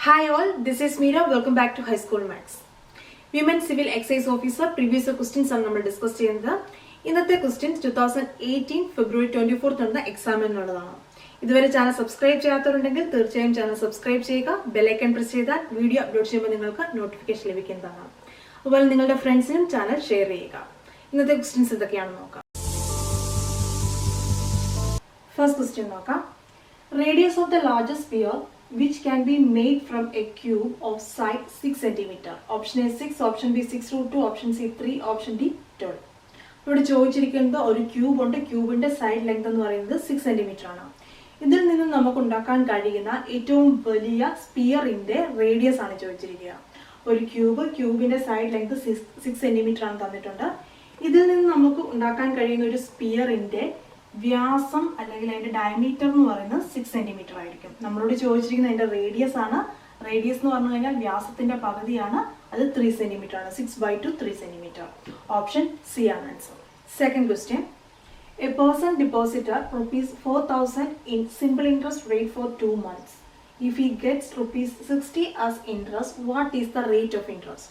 Hi all, this is Meera. Welcome back to High School Maths. Women Civil Excise Officer previous questions ആണ് നമ്മൾ discuss ചെയ്യുന്നത്. ഇന്നത്തെ questions 2018 ഫെബ്രുവരി 24 നടന്ന എക്സാമിനുള്ളതാണ്. ഇതുവരെ channel subscribe ചെയ്യാത്തവരുണ്ടെങ്കിൽ തീർച്ചയായും ചാനൽ സബ്സ്ക്രൈബ് ചെയ്യുക. ബെൽ ഐക്കൺ പ്രസ് ചെയ്താൽ വീഡിയോ അപ്ലോഡ് ചെയ്യുമ്പോൾ നിങ്ങൾക്ക് നോട്ടിഫിക്കേഷൻ ലഭിക്കുന്നതാണ്. അതുപോലെ നിങ്ങളുടെ ഫ്രണ്ട്സിനും ചാനൽ ഷെയർ ചെയ്യുക. ഇന്നത്തെ ക്വസ്റ്റ്യൻസ് എന്തൊക്കെയാണെന്ന് നോക്കാം. ഫസ്റ്റ് ക്വസ്റ്റ്യൻ നോക്കാം. Radius of the largest sphere which can be made from a cube of side 6 cm. Option A 6, option B 6√2, option C 3, option D 12. ഇവിടെ ചോദിച്ചിരിക്കുന്നത് ഒരു ക്യൂബ് ഉണ്ട്. ക്യൂബിന്റെ സൈഡ് ലെങ്ത് എന്ന് പറയുന്നത് 6 cm ആണ്. ഇതിൽ നിന്നും നമുക്ക് ഉണ്ടാക്കാൻ കഴിയുന്ന ഏറ്റവും വലിയ സ്പിയറിന്റെ റേഡിയസ് ആണ് ചോദിച്ചിരിക്കുക. ഒരു ക്യൂബിന്റെ സൈഡ് ലെങ്ത് 6 cm ആണ് തന്നിട്ടുണ്ട്. ഇതിൽ നിന്ന് നമുക്ക് ഉണ്ടാക്കാൻ കഴിയുന്ന ഒരു സ്പിയറിന്റെ വ്യാസം അല്ലെങ്കിൽ അതിന്റെ ഡയമീറ്റർ എന്ന് പറയുന്നത് 6 cm ആയിരിക്കും. നമ്മളോട് ചോദിച്ചിരിക്കുന്ന അതിന്റെ റേഡിയസ് ആണ്. റേഡിയസ് എന്ന് പറഞ്ഞു കഴിഞ്ഞാൽ വ്യാസത്തിന്റെ പകുതിയാണ്. അത് 3 cm ആണ്. 6/2 3 cm. ഓപ്ഷൻ സി ആണ് answer. Second question. A person deposited ₹4,000 in simple interest rate for 2 months. If he gets ₹60 as interest, what is the rate of interest?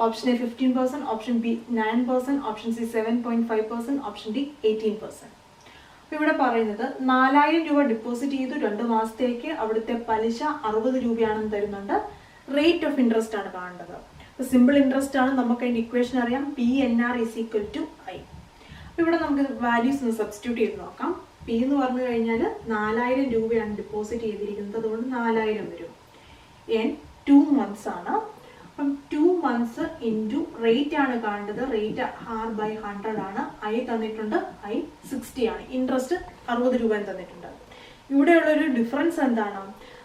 Option A 15%, option B 9%, option C 7.5%, option D 18%. ഇവിടെ പറയുന്നത് 4,000 രൂപ deposit ചെയ്തു 2 മാസത്തേക്ക് അവിടുത്തെ പലിശ 60 രൂപയാണെന്ന് തരുന്നുണ്ട്. Rate of interest ആണ് കാണേണ്ടത്. സിമ്പിൾ ഇൻട്രസ്റ്റ് ആണ്. നമുക്ക് അതിന്റെ ഇക്വേഷൻ അറിയാം. PNR = I. ഇവിടെ നമുക്ക് വാല്യൂസ് ഒന്ന് സബ്സ്റ്റിറ്റ്യൂട്ട് ചെയ്ത് നോക്കാം. പി എന്ന് പറഞ്ഞു കഴിഞ്ഞാൽ 4,000 രൂപയാണ് ഡെപ്പോസിറ്റ് ചെയ്തിരിക്കുന്നത്. അതുകൊണ്ട് 4,000 വരും. N 2 months ആണ്. അപ്പം 2 months ഇൻറ്റു റേറ്റ് ആണ് കാണേണ്ടത്. റേറ്റ് R/100 ആണ്. I തന്നിട്ടുണ്ട്. I 60 ആണ്. ഇൻട്രസ്റ്റ് 60 രൂപ തന്നിട്ടുണ്ട്. ഇവിടെയുള്ളൊരു ഡിഫറൻസ് എന്താണ്?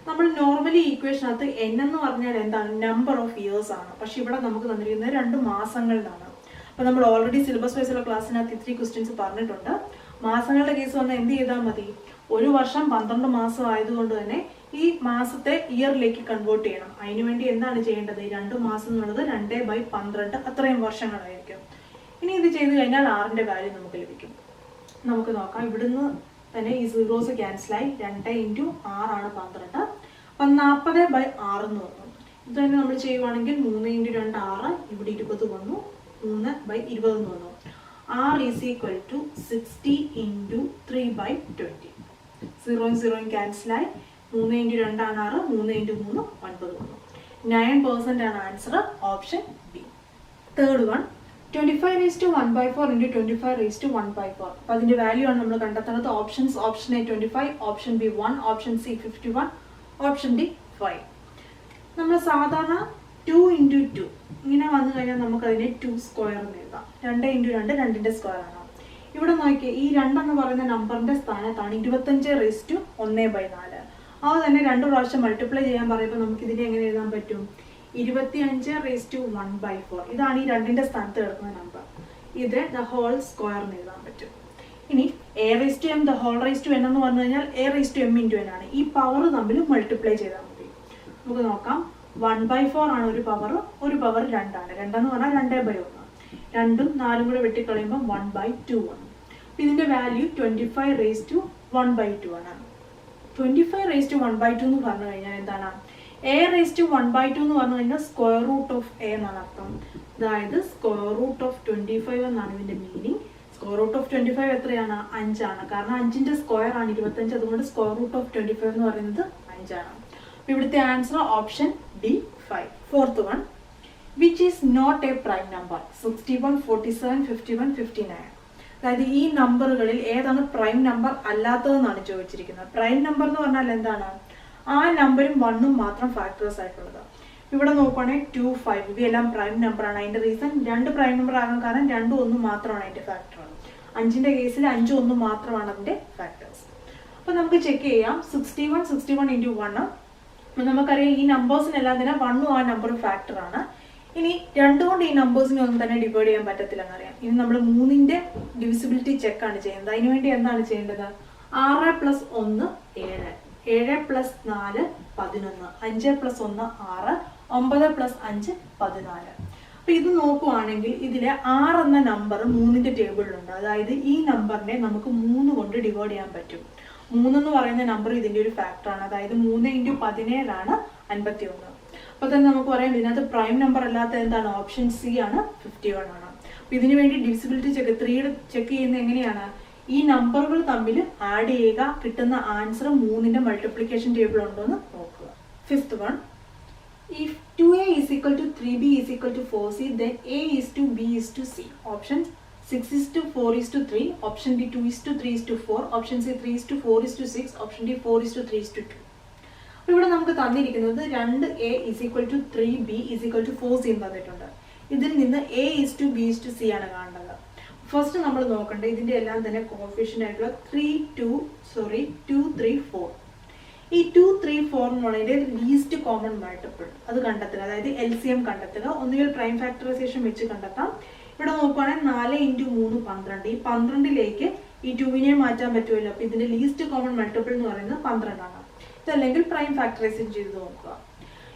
നമ്മൾ നോർമലി ഈക്വേഷനകത്ത് N എന്ന് പറഞ്ഞാൽ എന്താണ്? നമ്പർ ഓഫ് ഇയേഴ്സ് ആണ്. പക്ഷെ ഇവിടെ നമുക്ക് തന്നിരിക്കുന്നത് 2 മാസങ്ങളിലാണ്. അപ്പൊ നമ്മൾ ഓൾറെഡി സിലബസ് വൈസുള്ള ക്ലാസ്സിനകത്ത് 3 ക്വസ്റ്റ്യൻസ് പറഞ്ഞിട്ടുണ്ട്. മാസങ്ങളുടെ കേസ് വന്നാൽ എന്ത് ചെയ്താൽ മതി? ഒരു വർഷം 12 മാസം ആയതുകൊണ്ട് തന്നെ ഈ മാസത്തെ ഇയറിലേക്ക് കൺവേർട്ട് ചെയ്യണം. അതിനുവേണ്ടി എന്താണ് ചെയ്യേണ്ടത്? 2 മാസം എന്നുള്ളത് 2/12 അത്രയും വർഷങ്ങളായിരിക്കും. ഇനി ഇത് ചെയ്ത് കഴിഞ്ഞാൽ ആറിന്റെ വാല്യൂ നമുക്ക് ലഭിക്കും. നമുക്ക് നോക്കാം. ഇവിടുന്ന് തന്നെ ഈ സീറോസ് ക്യാൻസലായി 2 × 6 ആണ് 12. അപ്പം 40/6 എന്ന് വന്നു. ഇത് തന്നെ നമ്മൾ ചെയ്യുവാണെങ്കിൽ 3 × 2 6. ഇവിടെ 20 വന്നു. 3/20 എന്ന് വന്നു. R = 60 × 3/20. 0 ക്യാൻസലായി. 3 × 2 ആണ് 6. 3 × 3 9 വന്നു. 9% ആണ് answer. Option B. Third one. 25:1/4 × 25:1/4. അപ്പം അതിന്റെ വാല്യൂ ആണ് നമ്മൾ കണ്ടെത്തുന്നത്. Options: option A 25, option B 1, option C 51, option D 5. നമ്മൾ സാധാരണ 2 × 2 ഇങ്ങനെ വന്നു കഴിഞ്ഞാൽ നമുക്കതിനെ 2 സ്ക്വയർ എന്ന് എഴുതാം. 2 × 2 2ന്റെ സ്ക്വയർ ആണ്. ഇവിടെ നോക്കിയാൽ ഈ 2 എന്ന് പറയുന്ന നമ്പറിന്റെ സ്ഥാനത്താണ് 25/1/4. അത് തന്നെ 2 പ്രാവശ്യം മൾട്ടിപ്ലൈ ചെയ്യാൻ പറയുമ്പോൾ നമുക്ക് ഇതിനെ എങ്ങനെ എഴുതാൻ പറ്റും? 25/1/4. ഇതാണ് ഈ 2ന്റെ സ്ഥാനത്ത് കിടക്കുന്ന നമ്പർ. ഇത് ദ ഹോൾ സ്ക്വയർ എന്ന് എഴുതാൻ പറ്റും. ഇനി A⁻m ദ ഹോൾ n എന്ന് പറഞ്ഞു കഴിഞ്ഞാൽ A⁻m × n ആണ്. ഈ പവർ തമ്മിൽ മൾട്ടിപ്ലൈ ചെയ്താൽ മതി. നമുക്ക് നോക്കാം. 1/4 ആണ് ഒരു പവർ 2 ആണ്. 2 എന്ന് പറഞ്ഞാൽ 2/1. 2ഉം 4ഉം കൂടെ വെട്ടിക്കളയുമ്പോൾ 1/2 ആണ്. ഇതിന്റെ വാല്യൂ 25/1/2 ആണ്. 25/1/2 എന്ന് പറഞ്ഞു കഴിഞ്ഞാൽ എന്താണ്? A⁻1/2 എന്ന് പറഞ്ഞു കഴിഞ്ഞാൽ സ്ക്വയർ റൂട്ട് ഓഫ് A എന്നാണ് അർത്ഥം. അതായത് സ്ക്വയർ റൂട്ട് ഓഫ് 25 എന്നാണ് ഇതിന്റെ മീനിങ്. സ്ക്വയർ റൂട്ട് ഓഫ് 25 എത്രയാണ്? 5 ആണ്. കാരണം 5ന്റെ സ്ക്വയർ ആണ് 25. അതുകൊണ്ട് സ്ക്വയർ റൂട്ട് ഓഫ് 25 എന്ന് പറയുന്നത് 5 ആണ്. അപ്പൊ ഇവിടുത്തെ answer option D 5. Fourth one. Which is not a prime number? 61, 47, 51, 59. അതായത് ഈ നമ്പറുകളിൽ ഏതാണ് പ്രൈം നമ്പർ അല്ലാത്തതെന്നാണ് ചോദിച്ചിരിക്കുന്നത്. പ്രൈം നമ്പർ എന്ന് പറഞ്ഞാൽ എന്താണ്? ആ നമ്പറും 1ഉം മാത്രം ഫാക്ടേഴ്സ് ആയിട്ടുള്ളത്. ഇവിടെ നോക്കുവാണെങ്കിൽ 2, 5 ഇവയെല്ലാം പ്രൈം നമ്പറാണ്. അതിന്റെ റീസൺ 2 പ്രൈം നമ്പർ ആകാൻ കാരണം 2ഉം 1ഉം മാത്രമാണ് അതിന്റെ ഫാക്ടർ. 5ന്റെ കേസിൽ 5ഉം 1ഉം മാത്രമാണ് അതിന്റെ ഫാക്ടേഴ്സ്. അപ്പൊ നമുക്ക് ചെക്ക് ചെയ്യാം. 61 × 1. നമുക്കറിയാം ഈ നമ്പേഴ്സിനെല്ലാം തന്നെ 1ഉം ആ നമ്പറും ഫാക്ടർ ആണ്. ഇനി 2 കൊണ്ട് ഈ നമ്പേഴ്സിനെ ഒന്നും തന്നെ ഡിവൈഡ് ചെയ്യാൻ പറ്റത്തില്ല എന്നറിയാം. ഇനി നമ്മൾ 3ന്റെ ഡിവിസിബിലിറ്റി ചെക്ക് ആണ് ചെയ്യുന്നത്. അതിനുവേണ്ടി എന്താണ് ചെയ്യേണ്ടത്? 6 + 1 7, 7 + 4 11, 5 + 1 6, 9 + 5 14. അപ്പൊ ഇത് നോക്കുവാണെങ്കിൽ ഇതിലെ 6 എന്ന നമ്പർ 3ന്റെ ടേബിളിലുണ്ട്. അതായത് ഈ നമ്പറിനെ നമുക്ക് 3 കൊണ്ട് ഡിവൈഡ് ചെയ്യാൻ പറ്റും. 3 എന്ന് പറയുന്ന നമ്പർ ഇതിന്റെ ഒരു ഫാക്ടർ ആണ്. അതായത് 3 × 17 ആണ് 51. അപ്പോൾ തന്നെ നമുക്ക് പറയാം ഇതിനകത്ത് പ്രൈം നമ്പർ അല്ലാത്ത എന്താണ് ഓപ്ഷൻ സി ആണ് 51 ആണ്. അപ്പോൾ ഇതിനു വേണ്ടി ഡിവിസിബിലിറ്റി ചെക്ക് 3 ചെക്ക് ചെയ്യുന്നത് എങ്ങനെയാണ്? ഈ നമ്പറുകൾ തമ്മിൽ ആഡ് ചെയ്യുക, കിട്ടുന്ന ആൻസർ 3ന്റെ മൾട്ടിപ്ലിക്കേഷൻ ടേബിൾ ഉണ്ടോ എന്ന് നോക്കുക. Fifth one, if 2a is equal to 3b is equal to 4c, then a is to b is to c. Option 6 is to 4 is to 3, option D 2 is to 3 is to 4, option C 3 is to 4 is to 6, option D 4 is to 3 is to 2. അപ്പോൾ ഇവിടെ നമുക്ക് തന്നിരിക്കുന്നത് 2a is equal to 3b is equal to 4c എന്ന് തന്നിട്ടുണ്ട്. ഇതിൽ നിന്ന് a is to b is to c ആണ് കാണേണ്ടത്. ഫസ്റ്റ് നമ്മൾ നോക്കേണ്ടത് ഇതിന്റെ എല്ലാം തന്നെ കോഫിഷ്യന്റ് ആയിട്ടുള്ള 2, 3, 4. ഈ 2, 3, 4 എന്നുള്ളതിന്റെ ലീസ്റ്റ് കോമൺ മൾട്ടിപ്പിൾ അത് കണ്ടെത്തുക, അതായത് LCM കണ്ടെത്തുക. ഒന്നുകിൽ പ്രൈം ഫാക്ടറൈസേഷൻ വെച്ച് കണ്ടെത്താം. ഇവിടെ നോക്കുവാണെങ്കിൽ 4 × 3 12. ഈ 12ലേക്ക് ഈ 2നെ മാറ്റാൻ പറ്റുമല്ലോ. അപ്പോൾ ഇതിന്റെ ലീസ്റ്റ് കോമൺ മൾട്ടിപ്പിൾ എന്ന് പറയുന്നത് 12 ആണ്. ഇതല്ലെങ്കിൽ പ്രൈം ഫാക്ടറൈസേഷൻ ചെയ്ത് നോക്കുക.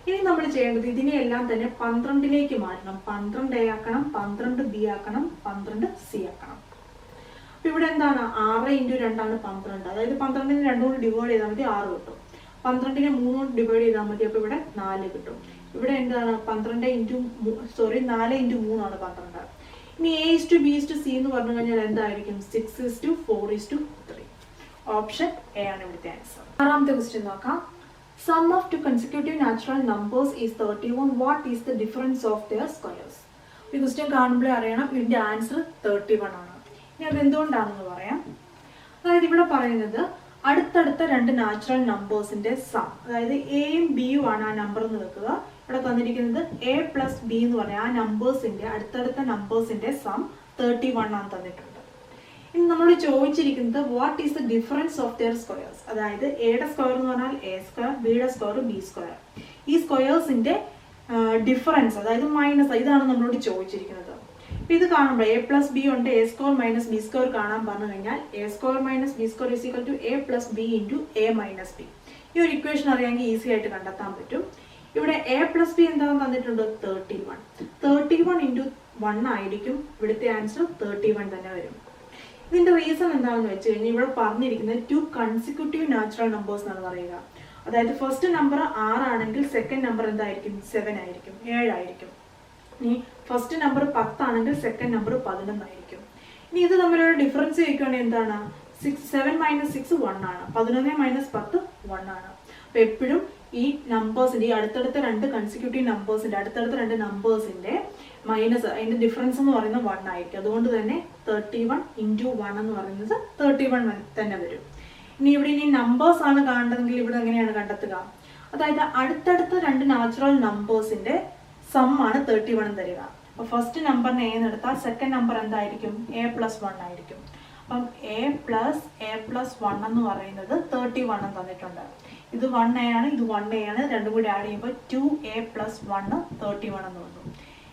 ഇനി നമ്മൾ ചെയ്യേണ്ടത് ഇതിനെ എല്ലാം തന്നെ 12ലേക്ക് മാറ്റണം. 12a ആക്കണം, 12b ആക്കണം, 12c ആക്കണം. അപ്പൊ ഇവിടെ എന്താണ് 6 × 2 ആണ് 12. അതായത് 12നെ 2 കൊണ്ട് ഡിവൈഡ് ചെയ്താൽ മതി 6 കിട്ടും. 12നെ 3 കൊണ്ട് ഡിവൈഡ് ചെയ്താൽ മതി, അപ്പൊ ഇവിടെ 4 കിട്ടും. ഇവിടെ എന്താണ് 4 × 3 ആണ് 12. ഇനി a is to b is to c എന്ന് പറഞ്ഞു കഴിഞ്ഞാൽ എന്തായിരിക്കും? 6 is to 4 is to 3. Option A ആണ് ഇവിടുത്തെ ആൻസർ. ആറാമത്തെ ക്വസ്റ്റ്യൻ നോക്കാം. Sum of two consecutive natural numbers is 31. What is the difference of their squares? ഈ ക്വസ്റ്റ്യൻ കാണുമ്പോഴേ അറിയണം ഇതിന്റെ ആൻസർ 31 ആണ്. ഇനി അത് എന്തുകൊണ്ടാണെന്ന് പറയാം. അതായത് ഇവിടെ പറയുന്നത് അടുത്തടുത്ത 2 നാച്ചുറൽ നമ്പേഴ്സിന്റെ സം, അതായത് എയും ബിയും ആണ് ആ നമ്പർ എന്ന് വെക്കുക. ഇവിടെ തന്നിരിക്കുന്നത് a + b എന്ന് പറയാം. ആ നമ്പേഴ്സിന്റെ അടുത്തടുത്ത നമ്പേഴ്സിന്റെ സം 31 ആണ് തന്നിട്ടുണ്ട്. ഇനി നമ്മൾ ചോദിച്ചിരിക്കുന്നത് what is the difference of their squares, അതായത് എയുടെ സ്ക്വയർ എന്ന് പറഞ്ഞാൽ a², ബിയുടെ സ്ക്വയർ b². ഈ സ്ക്വയേഴ്സിന്റെ ഡിഫറൻസ്, അതായത് മൈനസ്, ഇതാണ് നമ്മളോട് ചോദിച്ചിരിക്കുന്നത്. അപ്പൊ ഇത് കാണുമ്പോൾ a + b ഉണ്ട്, a² - b² കാണാൻ പറഞ്ഞു കഴിഞ്ഞാൽ a² - b² = a + b × a - b. ഈ ഒരു ഇക്വേഷൻ അറിയാമെങ്കിൽ ഈസി ആയിട്ട് കണ്ടെത്താൻ പറ്റും. ഇവിടെ a + b എന്താണെന്ന് തന്നിട്ടുണ്ട് 31. 31 × 1 ആയിരിക്കും ഇവിടുത്തെ ആൻസർ 31 തന്നെ വരും. ഇതിന്റെ റീസൺ എന്താണെന്ന് വെച്ച് കഴിഞ്ഞാൽ ഇവിടെ പറഞ്ഞിരിക്കുന്നത് 2 കൺസിക്യൂട്ടീവ് നാച്ചുറൽ നമ്പേഴ്സ് എന്നാണ് പറയുക. അതായത് ഫസ്റ്റ് നമ്പർ 6 ആണെങ്കിൽ സെക്കൻഡ് നമ്പർ എന്തായിരിക്കും? 7 ആയിരിക്കും, 7 ആയിരിക്കും. ഇനി ഫസ്റ്റ് നമ്പർ 10 ആണെങ്കിൽ സെക്കൻഡ് നമ്പർ 11 ആയിരിക്കും. ഇനി ഇത് തമ്മിലുള്ള ഡിഫറൻസ് ചോദിക്കുകയാണെങ്കിൽ എന്താണ്? 7 - 6 1 ആണ്, 11 - 10 1 ആണ്. അപ്പൊ എപ്പോഴും ഈ നമ്പേഴ്സിന്റെ ഈ അടുത്തടുത്ത 2 കൺസിക്യൂട്ടീവ് നമ്പേഴ്സിന്റെ അടുത്തടുത്ത 2 നമ്പേഴ്സിന്റെ മൈനസ് അതിന്റെ ഡിഫറൻസ് എന്ന് പറയുന്നത് 1 ആയിരിക്കും. അതുകൊണ്ട് തന്നെ 31 × 1 എന്ന് പറയുന്നത് 31 തന്നെ വരും. ഇനി നമ്പേഴ്സ് ആണ് കാണേണ്ടതെങ്കിൽ ഇവിടെ എങ്ങനെയാണ് കണ്ടെത്തുക? അതായത് അടുത്തടുത്ത 2 നാച്ചുറൽ നമ്പേഴ്സിന്റെ സം ആണ് 31 തരിക. അപ്പൊ ഫസ്റ്റ് നമ്പറിനെ a എടുത്താൽ സെക്കൻഡ് നമ്പർ എന്തായിരിക്കും? a + 1 ആയിരിക്കും. അപ്പം a + 1 എന്ന് പറയുന്നത് 31 തന്നിട്ടുണ്ട്. ഇത് 1a ആണ്, ഇത് 1a ആണ്. രണ്ടും കൂടി ആഡ് ചെയ്യുമ്പോൾ 2a + 1 31 എന്ന് വന്നു.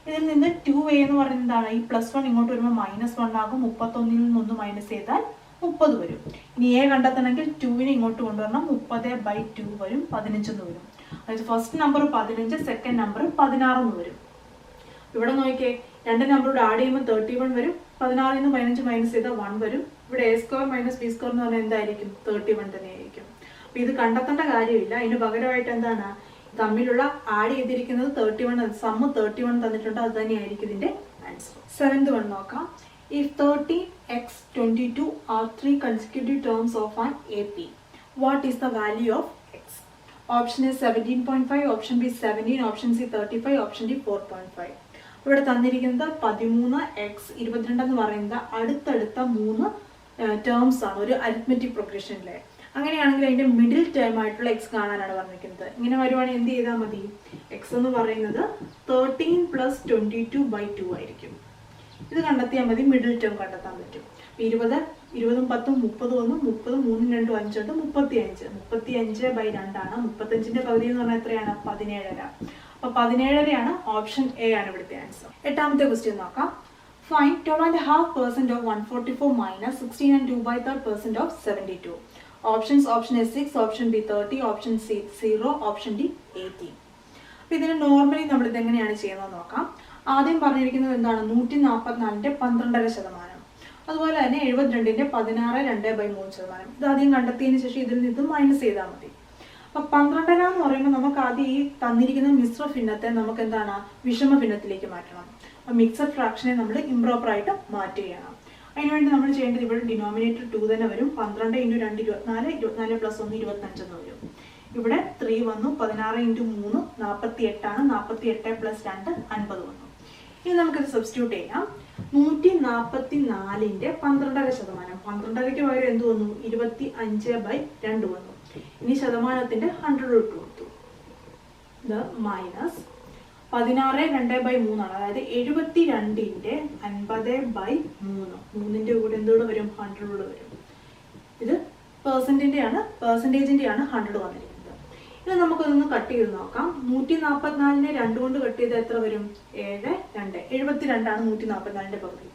ഇതിൽ നിന്ന് 2a എന്ന് പറയുന്നത് എന്താണ്? ഈ +1 ഇങ്ങോട്ട് വരുമ്പോൾ -1 ആകും. 31ൽ നിന്ന് 1 മൈനസ് ചെയ്താൽ 30 വരും. ഇനി a കണ്ടെത്തണമെങ്കിൽ 2നെ ഇങ്ങോട്ട് കൊണ്ടുവരണം. 30/2 വരും, 15 എന്ന് വരും. അതായത് ഫസ്റ്റ് നമ്പർ 15, സെക്കൻഡ് നമ്പർ 16 എന്ന് വരും. ഇവിടെ നോക്കിയേ, 2 നമ്പറോട് ആഡ് ചെയ്യുമ്പോൾ 31 വരും. 16ൽ നിന്ന് 15 മൈനസ് ചെയ്താൽ 1 വരും. ഇവിടെ a² - b² എന്ന് പറഞ്ഞാൽ എന്തായിരിക്കും? 31 തന്നെ ആയിരിക്കും. അപ്പൊ ഇത് കണ്ടെത്തേണ്ട കാര്യമില്ല. അതിന് പകരമായിട്ട് എന്താണ് തമ്മിലുള്ള ആഡ് ചെയ്തിരിക്കുന്നത് 31, സം 31 തന്നിട്ടുണ്ട്. അത് തന്നെയായിരിക്കും ഇതിന്റെ ആൻസർ. 7th വൺ നോക്കാം. If 13, x, 22 are 3 consecutive terms of an AP, what is the value of x? Option A 17.5, option B 17, option C 35, option D 4.5. ഇവിടെ തന്നിരിക്കുന്നത് 13, x, 22 എന്ന് പറയുന്നത് അടുത്തടുത്ത 3 ടേംസ് ആണ് ഒരു അരിത്മെറ്റിക് പ്രോഗ്രഷനിലെ. അങ്ങനെയാണെങ്കിൽ അതിന്റെ മിഡിൽ ടേം ആയിട്ടുള്ള എക്സ് കാണാനാണ് പറഞ്ഞിരിക്കുന്നത്. ഇങ്ങനെ വരുവാണെങ്കിൽ എന്ത് ചെയ്താൽ മതി? എക്സ് എന്ന് പറയുന്നത് 13 + 22/2 ആയിരിക്കും. ഇത് കണ്ടെത്തിയാൽ മതി, മിഡിൽ ടേം കണ്ടെത്താൻ പറ്റും. 20, 20ഉം 10ഉം 30 വന്നു. 30, 3ഉം 2ഉം 5 ഉണ്ട്. 35. 35/2 ആണ്. 35ന്റെ പകുതി എന്ന് പറഞ്ഞാൽ എത്രയാണ്? 17.5. അപ്പൊ 17.5 ഓപ്ഷൻ എ ആണ് ഇവിടുത്തെ ആൻസർ. 8ാമത്തെ ക്വസ്റ്റ്യൻ നോക്കാം. Find 12.5% of 144 minus 16 and 2/3% of 72. Options: option A 6, option B 30, option C 0, option D 80. അപ്പോൾ ഇതിന് നോർമലി നമ്മൾ ഇത് എങ്ങനെയാണ് ചെയ്യുന്നത് നോക്കാം. ആദ്യം പറഞ്ഞിരിക്കുന്നത് എന്താണ്? 144ന്റെ 12.5%. അതുപോലെ തന്നെ 72ന്റെ 16 2/3%. ഇത് ആദ്യം കണ്ടെത്തിയതിന് ശേഷം ഇതിൽ നിന്ന് മൈനസ് ചെയ്താൽ മതി. അപ്പൊ 12 എന്ന് പറയുമ്പോൾ നമുക്ക് ആദ്യം ഈ തന്നിരിക്കുന്ന മിശ്ര ഭിന്നത്തെ നമുക്ക് എന്താണ് വിഷമ ഭിന്നത്തിലേക്ക് മാറ്റണം. അപ്പൊ മിക്സഡ് ഫ്രാക്ഷനെ നമ്മൾ ഇംപ്രോപ്പർ ആയിട്ട് മാറ്റുകയാണ്. അതിനുവേണ്ടി നമ്മൾ ചെയ്യേണ്ടത് ഇവിടെ ഡിനോമിനേറ്റർ 2 തന്നെ വരും. 12 × 2 24, 24 + 1 25 എന്ന് വരും. ഇവിടെ 3 വന്നു. 16 × 3 48 ആണ്. 48 + 2 50 വന്നു. ഇനി നമുക്കിത് സബ്സ്റ്റിറ്റ്യൂട്ട് ചെയ്യാം. 144ന്റെ 12.5%. 12ക്ക് പകരം എന്ത് വന്നു? 25/2 വന്നു. ഇനി ശതമാനത്തിന്റെ 100 ഇട്ട് കൊടുത്തു. ഇത് മൈനസ് 16 2/3 ആണ്. അതായത് 72ന്റെ 50/3. 3ന്റെ കൂടെ എന്തുകൂടെ വരും? 100 കൂടെ വരും. ഇത് പെർസെന്റേജിന്റെ ആണ് 100 വന്നിരിക്കുന്നത്. ഇനി നമുക്കൊന്ന് കട്ട് ചെയ്ത് നോക്കാം. 144നെ 2 കൊണ്ട് കട്ട് ചെയ്ത് എത്ര വരും? 7 2 72 ആണ് 144ന്റെ പകുതി.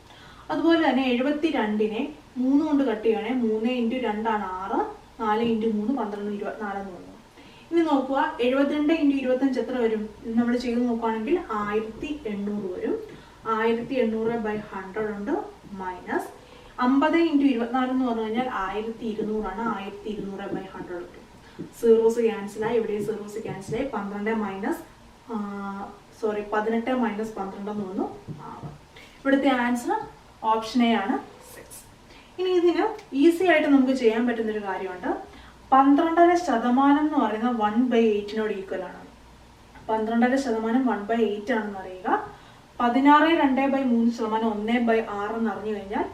അതുപോലെ തന്നെ 72നെ 3 കൊണ്ട് കട്ട് ചെയ്യുകയാണെങ്കിൽ 3 × 2 ആണ് 6, 4 × 3 12 24 എന്ന് വന്നു. ഇനി നോക്കുക, 72 × 25 എത്ര വരും? ഇത് നമ്മൾ ചെയ്ത് നോക്കുകയാണെങ്കിൽ 1800 വരും. 1800/100 ഉണ്ട്. മൈനസ് 50 × 24 എന്ന് പറഞ്ഞു കഴിഞ്ഞാൽ 1200 ആണ്. 1200/100 കിട്ടും. സീറോസ് ക്യാൻസലായി. ഇവിടെ സീറോസ് ക്യാൻസലായി. 18 - 12 എന്ന് വന്നു 6. ഇവിടുത്തെ ആൻസർ ഓപ്ഷൻ എ ആണ് 6. ഇനി ഇതിന് ഈസി ആയിട്ട് നമുക്ക് ചെയ്യാൻ പറ്റുന്നൊരു കാര്യമുണ്ട്. 12% എന്ന് പറയുന്നത് 1/8 ഈക്വൽ ആണ്. 12% 1/8 ആണെന്ന് അറിയുക. 16 2/3% 1/6 എന്ന് അറിഞ്ഞു കഴിഞ്ഞാൽ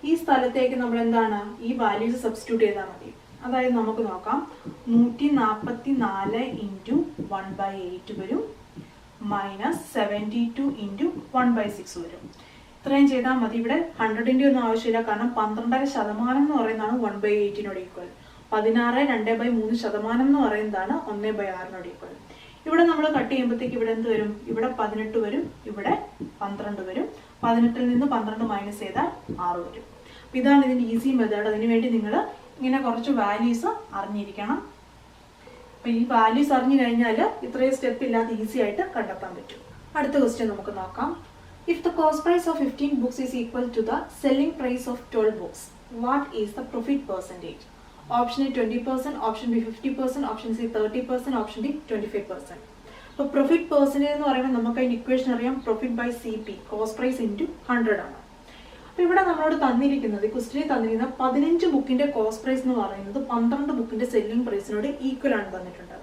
ഈ സ്ഥലത്തേക്ക് നമ്മൾ എന്താണ് ഈ വാല്യൂസ് സബ്സ്റ്റിറ്റ്യൂട്ട് ചെയ്താൽ മതി. അതായത് നമുക്ക് നോക്കാം. 144 × 1/8 വരും. മൈനസ് 72 × 1/6 വരും. ഇത്രയും ചെയ്താൽ മതി. ഇവിടെ 100ന്റെ ഒന്നും ആവശ്യമില്ല. കാരണം 12% എന്ന് പറയുന്നതാണ് 1/8 ഈക്വൽ. 16 2/3% എന്ന് പറയുന്നതാണ് 1/6 ഈക്വൽ. ഇവിടെ നമ്മൾ കട്ട് ചെയ്യുമ്പോഴത്തേക്ക് ഇവിടെ എന്ത് വരും? ഇവിടെ 18 വരും. ഇവിടെ 12 വരും. 18ൽ നിന്ന് 12 മൈനസ് ചെയ്താൽ 6 വരും. അപ്പൊ ഇതാണ് ഇതിന്റെ ഈസി മെത്തേഡ്. അതിനുവേണ്ടി നിങ്ങൾ ഇങ്ങനെ കുറച്ച് വാല്യൂസ് അറിഞ്ഞിരിക്കണം. അപ്പൊ ഈ വാല്യൂസ് അറിഞ്ഞു കഴിഞ്ഞാൽ ഇത്രയും സ്റ്റെപ്പ് ഇല്ലാതെ ഈസി ആയിട്ട് കണ്ടെത്താൻ പറ്റും. അടുത്ത ക്വസ്റ്റ്യൻ നമുക്ക് നോക്കാം. If the cost price of 15 books is equal to the selling price of 12 books, what is the profit percentage? Option A 20%, option B 50%, option C 30%, option D 25%. അപ്പോൾ പ്രോഫിറ്റ് പെർസെൻറ്റേജ് എന്ന് പറയുമ്പോൾ നമുക്ക് അതിൻ്റെ ഇക്വേഷൻ അറിയാം. Profit by CP, cost price into 100 ആണ്. അപ്പോൾ ഇവിടെ നമ്മളോട് തന്നിരിക്കുന്നത് ക്വസ്റ്റ്യനിൽ തന്നിരിക്കുന്ന 15 ബുക്കിന്റെ കോസ്റ്റ് പ്രൈസ് എന്ന് പറയുന്നത് 12 ബുക്കിന്റെ സെല്ലിംഗ് പ്രൈസിനോട് ഈക്വൽ ആണ് തന്നിട്ടുണ്ട്.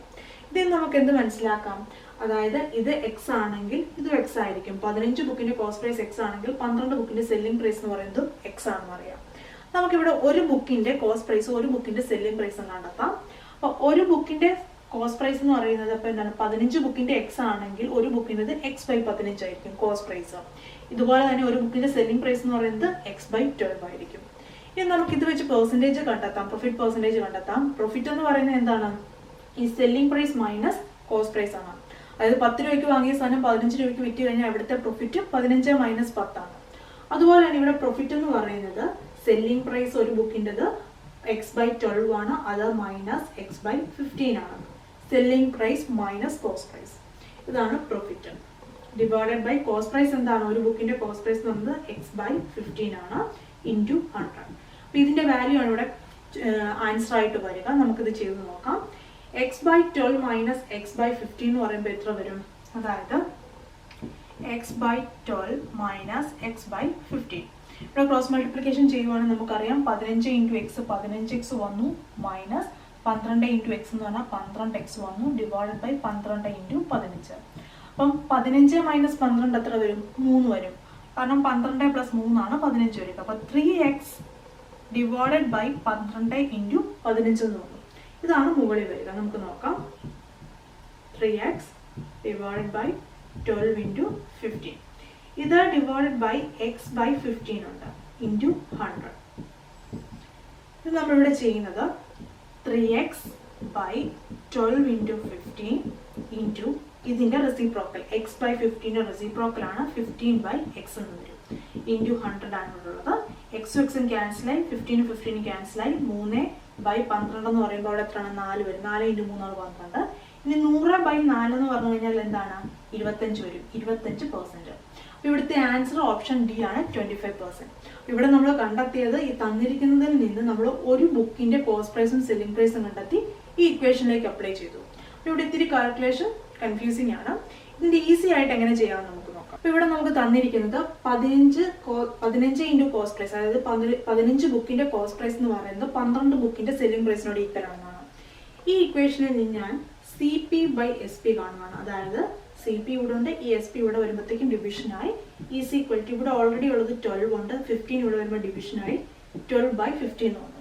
ഇതിൽ നമുക്ക് എന്ത് മനസ്സിലാക്കാം? അതായത് ഇത് എക്സ് ആണെങ്കിൽ ഇതും എക്സ് ആയിരിക്കും. 15 ബുക്കിന്റെ കോസ്റ്റ് പ്രൈസ് എക്സ് ആണെങ്കിൽ 12 ബുക്കിന്റെ സെല്ലിംഗ് പ്രൈസ് എന്ന് പറയുന്നത് എക്സ് ആണെന്ന് അറിയാം. നമുക്കിവിടെ ഒരു ബുക്കിന്റെ കോസ്റ്റ് പ്രൈസ് ഒരു ബുക്കിന്റെ സെല്ലിംഗ് പ്രൈസും കണ്ടെത്താം. അപ്പൊ ഒരു ബുക്കിന്റെ കോസ്റ്റ് പ്രൈസ് എന്ന് പറയുന്നത് അപ്പൊ എന്താണ്? 15 ബുക്കിന്റെ എക്സ് ആണെങ്കിൽ ഒരു ബുക്കിന്റെ x/15 ആയിരിക്കും കോസ്റ്റ് പ്രൈസ്. ഇതുപോലെ തന്നെ ഒരു ബുക്കിന്റെ സെല്ലിംഗ് പ്രൈസ് എന്ന് പറയുന്നത് x/12 ആയിരിക്കും. ഇനി നമുക്ക് ഇത് വെച്ച് പെർസെന്റേജ് കണ്ടെത്താം. പ്രോഫിറ്റ് പെർസെന്റേജ് കണ്ടെത്താം. പ്രോഫിറ്റ് എന്ന് പറയുന്നത് എന്താണ്? ഈ selling price minus cost price ആണ്. അതായത് 10 രൂപയ്ക്ക് വാങ്ങിയ സാധനം 15 രൂപയ്ക്ക് വിറ്റ് കഴിഞ്ഞാൽ ഇവിടുത്തെ പ്രോഫിറ്റ് 15 - 10 ആണ്. അതുപോലെ തന്നെ ഇവിടെ പ്രോഫിറ്റ് എന്ന് പറയുന്നത് സെല്ലിംഗ് പ്രൈസ് ഒരു ബുക്കിൻ്റെത് x/12 ആണ്. അത് മൈനസ് x/15 ആണ്. Selling price minus cost price. ഇതാണ് profit divided by cost price. എന്താണ്? ഒരു ബുക്കിന്റെ കോസ്റ്റ് പ്രൈസ് എന്ന് പറയുന്നത് x/15 ആണ് ഇൻറ്റു 100. അപ്പൊ ഇതിന്റെ വാല്യൂ ആണ് ഇവിടെ ആൻസർ ആയിട്ട് വരിക. നമുക്കിത് ചെയ്ത് നോക്കാം. x/12 മൈനസ് x/15 എന്ന് പറയുമ്പോൾ എത്ര വരും? അതായത് x/12 മൈനസ് x/15. ഇവിടെ ക്രോസ് മൾട്ടിപ്ലിക്കേഷൻ ചെയ്യുവാണെങ്കിൽ നമുക്കറിയാം 15 × x 15x വന്നു. മൈനസ് 12 × x എന്ന് പറഞ്ഞാൽ 12x വന്നു. Divided by 12 × 15. അപ്പം 15 - 12 എത്ര വരും? 3 വരും. കാരണം 12 + 3 ആണ് 15 വരിക. അപ്പൊ 3x ഡിവൈഡഡ് ബൈ 12 × 15 എന്ന് വന്നു. ഇതാണ് മുകളിൽ വരിക. നമുക്ക് നോക്കാം. 3x divided by 12 × 15. ഇത് ഡിവൈഡഡ് ബൈ x/15 ഉണ്ട് ഇൻറ്റു 100. ഇത് നമ്മളിവിടെ ചെയ്യുന്നത് 3x by 12 × 15 ഇൻറ്റു ഇതിന്റെ റെസിപ്രോക്കൽ x/15 റെസിപ്രോക്കൽ ആണ് 15/x എന്ന് വരും. ഇൻറ്റു 100 ആണ് ഉള്ളത്. x ക്യാൻസലായി. 15 ക്യാൻസലായി. 3/12 എന്ന് പറയുമ്പോൾ അവിടെ എത്രയാണ്? 4 വരും. 4 × 3 ആണ് 12. ഇനി 100/4 എന്ന് പറഞ്ഞു കഴിഞ്ഞാൽ എന്താണ്? 25 വരും. 25%. അപ്പൊ ഇവിടുത്തെ ആൻസർ ഓപ്ഷൻ ഡി ആണ് 25%. ഇവിടെ നമ്മൾ കണ്ടെത്തിയത് ഈ തന്നിരിക്കുന്നതിൽ നിന്ന് നമ്മൾ ഒരു ബുക്കിന്റെ കോസ്റ്റ് പ്രൈസും സെല്ലിംഗ് പ്രൈസും കണ്ടെത്തി ഈ ഇക്വേഷനിലേക്ക് അപ്ലൈ ചെയ്തു. ഇവിടെ ഇത്തിരി കാൽക്കുലേഷൻ കൺഫ്യൂസിംഗ് ആണ്. ഇതിന്റെ ഈസി ആയിട്ട് എങ്ങനെ ചെയ്യാമെന്ന് നമുക്ക് നോക്കാം. അപ്പൊ ഇവിടെ നമുക്ക് തന്നിരിക്കുന്നത് 15 ഇൻറ്റു കോസ്റ്റ് പ്രൈസ്, അതായത് 15 ബുക്കിന്റെ കോസ്റ്റ് പ്രൈസ് എന്ന് പറയുന്നത് 12 ബുക്കിന്റെ സെല്ലിംഗ് പ്രൈസിനോട് ഈക്വൽ ആണെന്നാണ്. ഈ ഇക്വേഷനിൽ നിന്ന് ഞാൻ CP/SP കാണുവാണ്. അതായത് CP ഇവിടെ ഉണ്ട്, ഈ SP ഇവിടെ വരുമ്പോഴത്തേക്കും ഡിവിഷനായി ഈസ് ഈക്വൽ ടു ഇവിടെ ഓൾറെഡി ഉള്ളത് 12 ഉണ്ട്, 15 ഇവിടെ വരുമ്പോൾ ഡിവിഷനായി 12/15 എന്ന് വന്നു.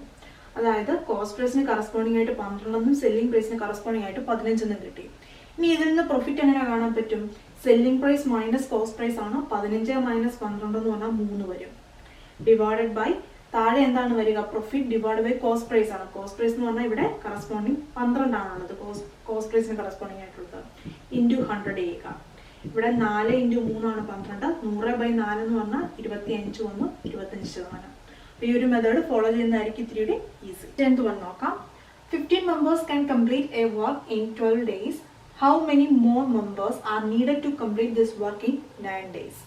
അതായത് കോസ്റ്റ് പ്രൈസിന് കറസ്പോണ്ടിങ് ആയിട്ട് 12 സെല്ലിംഗ് പ്രൈസിന് കറസ്പോണ്ടിങ് ആയിട്ട് 15 കിട്ടി. ഇനി ഇതിൽ നിന്ന് പ്രോഫിറ്റ് എങ്ങനെ കാണാൻ പറ്റും? Selling price minus cost price ആണ്. 15 മൈനസ് 12 എന്ന് പറഞ്ഞാൽ 3 വരും. ഡിവൈഡഡ് ബൈ താഴെ എന്താണ് വരിക? Profit divide by cost price ആണ്. കോസ്റ്റ് പ്രൈസ് എന്ന് പറഞ്ഞാൽ ഇവിടെ കറസ്പോണ്ടിങ് 12 ആണുള്ളത്, കോസ്റ്റ് പ്രൈസിന് കറസ്പോണ്ടിങ് ആയിട്ടുള്ളത്, ഇൻറ്റു 100 ചെയ്യുക. ഇവിടെ 4 ഇൻറ്റു 3 ആണ് 12. 100/4 എന്ന് പറഞ്ഞാൽ 25 വന്നു, 25%. ഈ ഒരു മെത്തേഡ് ഫോളോ ചെയ്യുന്നതായിരിക്കും ഇത്തിരി ഈസി. 10th വൺ നോക്കാം. 15 members can complete a work in 12 days. How many more members are needed to complete this work in 9 days?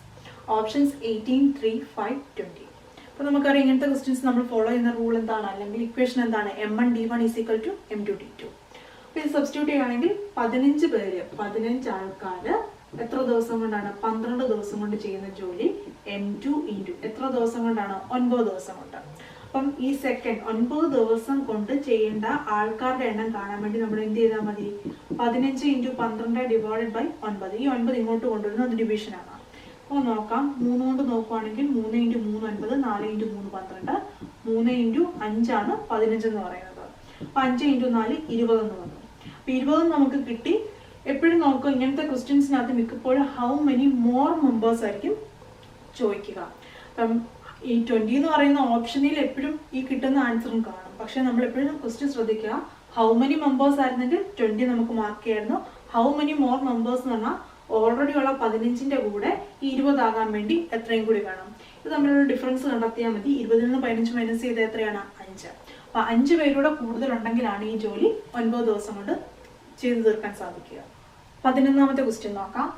Options 18, 3, 5, 20. അപ്പോൾ നമുക്കറിയാം ഇങ്ങനത്തെ ക്വസ്റ്റ്യൻസ് നമ്മൾ ഫോളോ ചെയ്യുന്ന റൂൾ എന്താണ്, അല്ലെങ്കിൽ ഇക്വേഷൻ എന്താണ്? M1D1 = M2D2. അപ്പോൾ ഇത് സബ്സ്റ്റിറ്റ്യൂട്ട് ചെയ്യുകയാണെങ്കിൽ 15 പേര്, 15 ആൾക്കാർ എത്ര ദിവസം കൊണ്ടാണ്? 12 ദിവസം കൊണ്ട് ചെയ്യുന്ന ജോലി M2 ഇൻറ്റു എത്ര ദിവസം കൊണ്ടാണ്? 9 ദിവസം കൊണ്ട്. അപ്പം ഈ സെക്കൻഡ് 9 ദിവസം കൊണ്ട് ചെയ്യേണ്ട ആൾക്കാരുടെ എണ്ണം കാണാൻ വേണ്ടി നമ്മൾ എന്ത് ചെയ്താൽ മതി? 15 ഇൻറ്റു 12 ഡിവൈഡഡ് ബൈ 9. ഈ 9 ഇങ്ങോട്ട് കൊണ്ടുവരുന്നത് അത് ഡിവിഷനാണ്. അപ്പോൾ നോക്കാം, 3 കൊണ്ട് നോക്കുവാണെങ്കിൽ 3 ഇൻറ്റു 3 9, 4 ഇൻറ്റു 3 12, 3 ഇൻറ്റു 5 ആണ് 15 എന്ന് പറയുന്നത്. അപ്പോൾ 5 ഇൻറ്റു 4 20 എന്ന് വന്നു. അപ്പോൾ 20 നമുക്ക് കിട്ടി. എപ്പോഴും നോക്കുക ഇങ്ങനത്തെ ക്വസ്റ്റ്യൻസിനകത്ത് മിക്കപ്പോഴും ഹൗ മെനി മോർ മെമ്പേഴ്സ് ആയിരിക്കും ചോദിക്കുക. അപ്പം ഈ 20 എന്ന് പറയുന്ന ഓപ്ഷനിൽ എപ്പോഴും ഈ കിട്ടുന്ന ആൻസറും കാണും. പക്ഷെ നമ്മൾ എപ്പോഴും ക്വസ്റ്റ്യൻ ശ്രദ്ധിക്കുക, ഹൗ മെനി മെമ്പേഴ്സ് ആയിരുന്നെങ്കിൽ 20 നമുക്ക് മാർക്ക് ചെയ്യായിരുന്നു. ഹൗ മെനി മോർ മെമ്പേഴ്സ് എന്ന് പറഞ്ഞാൽ ഓൾറെഡി ഉള്ള 15ന്റെ കൂടെ ഈ 20 ആകാൻ വേണ്ടി എത്രയും കൂടി വേണം. ഇത് തമ്മിലുള്ള ഡിഫറൻസ് കണ്ടെത്തിയാൽ മതി. 20 നിന്ന് 15 മൈനസ് ചെയ്ത് എത്രയാണ്? 5. അപ്പൊ 5 പേരുടെ കൂടുതലുണ്ടെങ്കിലാണ് ഈ ജോലി 9 ദിവസം കൊണ്ട് ചെയ്തു തീർക്കാൻ സാധിക്കുക. 11ാമത്തെ ക്വസ്റ്റ്യൻ നോക്കാം.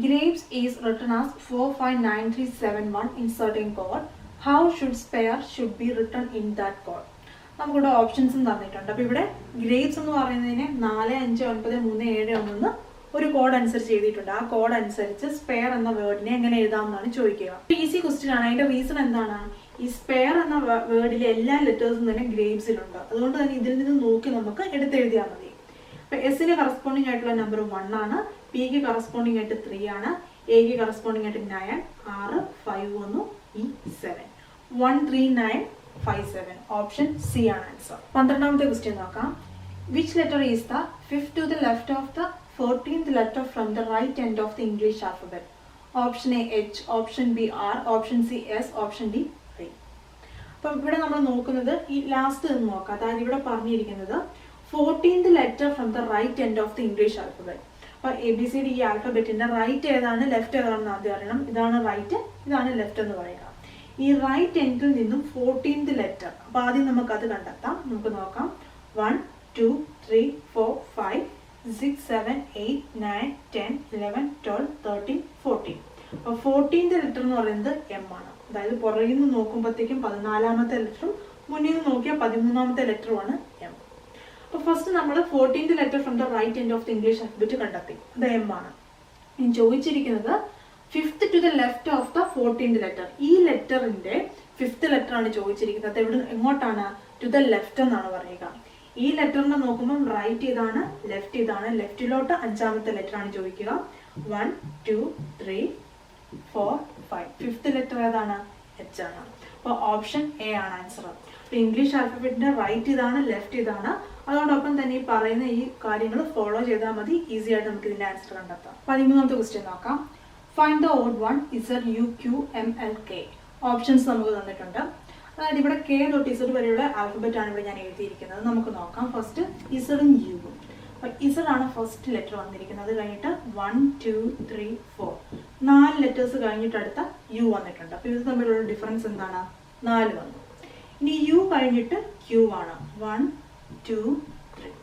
Grapes is written as 459371 in certain code. How should spare should be written in that code? നമുക്കിവിടെ ഓപ്ഷൻസും തന്നിട്ടുണ്ട്. അപ്പോൾ ഇവിടെ ഗ്രേപ്സ് എന്ന് പറയുന്നതിനെ 4, 5, 9, 3, 7, 1 ഒരു കോഡ് അനുസരിച്ച് എഴുതിയിട്ടുണ്ട്. ആ കോഡ് അനുസരിച്ച് സ്പെയർ എന്ന വേർഡിനെ എങ്ങനെ എഴുതാമെന്നാണ് ചോദിക്കുക. ഈസി ക്വസ്റ്റ്യൻ ആണ്. അതിന്റെ റീസൺ എന്താണ്? ഈ സ്പെയർ എന്ന വേർഡിലെ എല്ലാ ലെറ്റേഴ്സും തന്നെ ഗ്രേപ്സിലുണ്ട്. അതുകൊണ്ട് തന്നെ ഇതിൽ നിന്ന് നോക്കി നമുക്ക് എടുത്തെഴുതിയാൽ മതി. അപ്പൊ എസിന് കറസ്പോണ്ടിങ് ആയിട്ടുള്ള നമ്പർ 1 ആണ്, പിക്ക് കറസ്പോണ്ടിങ് ആയിട്ട് 3 ആണ്, എക്ക് കറസ്പോണ്ടിങ് ആയിട്ട് 9, 6, 5 വന്നു, ഈ 7. 13957. ഓപ്ഷൻ സി ആണ് ആൻസർ. 12ാമത്തെ ക്വസ്റ്റ്യൻ നോക്കാം. Which letter is the 5th to the left of the 14th letter from the right end of the English alphabet? Option A H, option B R, option C S, option D I. അപ്പം ഇവിടെ നമ്മൾ നോക്കുന്നത് ഈ last നോക്കാം. അതായത് ഇവിടെ പറഞ്ഞിരിക്കുന്നത് 14th letter from the right end of the English alphabet. അപ്പോൾ ABCD ഈ ആൽഫബറ്റിന്റെ റൈറ്റ് ഏതാണ് ലെഫ്റ്റ് ഏതാണെന്ന് ആദ്യം അറിയണം. ഇതാണ് റൈറ്റ്, ഇതാണ് ലെഫ്റ്റ് എന്ന് പറയുക. ഈ റൈറ്റ് എൻഡിൽ നിന്നും 14th ലെറ്റർ. അപ്പോൾ ആദ്യം നമുക്ക് അത് കണ്ടെത്താം. നമുക്ക് നോക്കാം. 1, 2, 3, 4, 5, 6, 7, 8, 9, 10, 11, 12, 13, 14. അപ്പോൾ 14th ലെറ്റർ എന്ന് പറയുന്നത് M ആണ്. അതായത് പുറകിൽ നിന്ന് നോക്കുമ്പോഴത്തേക്കും 14ാമത്തെ ലെറ്ററും മുന്നിൽ നിന്ന് നോക്കിയാൽ 13ാമത്തെ ലെറ്ററുമാണ് M. അപ്പോൾ ഫസ്റ്റ് നമ്മൾ 14th letter from the right end of the English alphabet കണ്ടെത്തി. അത് M ആണ്. ഇനി ചോദിച്ചിരിക്കുന്നത് 5th to the left of the 14th letter. ഈ ലെറ്ററിന്റെ 5th ലെറ്റർ ആണ് ചോദിച്ചിരിക്കുന്നത്. എവിടെ എങ്ങോട്ടാണ്? ടു ദ ലെഫ്റ്റ് എന്നാണ് പറയുക. ഈ ലെറ്ററിനെ നോക്കുമ്പോൾ റൈറ്റ് ഇതാണ്, ലെഫ്റ്റ് ഇതാണ്. ലെഫ്റ്റിലോട്ട് 5ാമത്തെ ലെറ്റർ ആണ് ചോദിക്കുക. 1, 2, 3, 4, 5. 5th ലെറ്റർ ഏതാണ്? H ആണ്. അപ്പോൾ ഓപ്ഷൻ എ ആണ് ആൻസർ. അപ്പോൾ ഇംഗ്ലീഷ് ആൽഫബറ്റിന്റെ റൈറ്റ് ഇതാണ്, ലെഫ്റ്റ് ഇതാണ്. അതോടൊപ്പം തന്നെ ഈ പറയുന്ന ഈ കാര്യങ്ങൾ ഫോളോ ചെയ്താൽ മതി. ഈസി ആയിട്ട് നമുക്ക് ഇതിന്റെ ആൻസർ കണ്ടെത്താം. 13ാമത്തെ ക്വസ്റ്റ്യൻ നോക്കാം. Find the odd one Z, U, Q, M, L, K. Options നമുക്ക് തന്നിട്ടുണ്ട്. അതായത് ഇവിടെ K തൊട്ട് Z വരെയുള്ള ആൽഫബറ്റ് ആണ് ഇവിടെ ഞാൻ എഴുതിയിരിക്കുന്നത്. നമുക്ക് നോക്കാം. ഫസ്റ്റ് ഇസഡും യുവും. അപ്പോൾ ഇസഡ് ആണ് ഫസ്റ്റ് ലെറ്റർ വന്നിരിക്കുന്നത്. അത് കഴിഞ്ഞിട്ട് 1, 2, 3, 4 4 ലെറ്റേഴ്സ് കഴിഞ്ഞിട്ട് അടുത്ത യു വന്നിട്ടുണ്ട്. അപ്പോൾ ഇത് തമ്മിലുള്ള ഡിഫറൻസ് എന്താണ്? 4 വന്നു. ഇനി യു കഴിഞ്ഞിട്ട് Q ആണ്. 1, 2, 3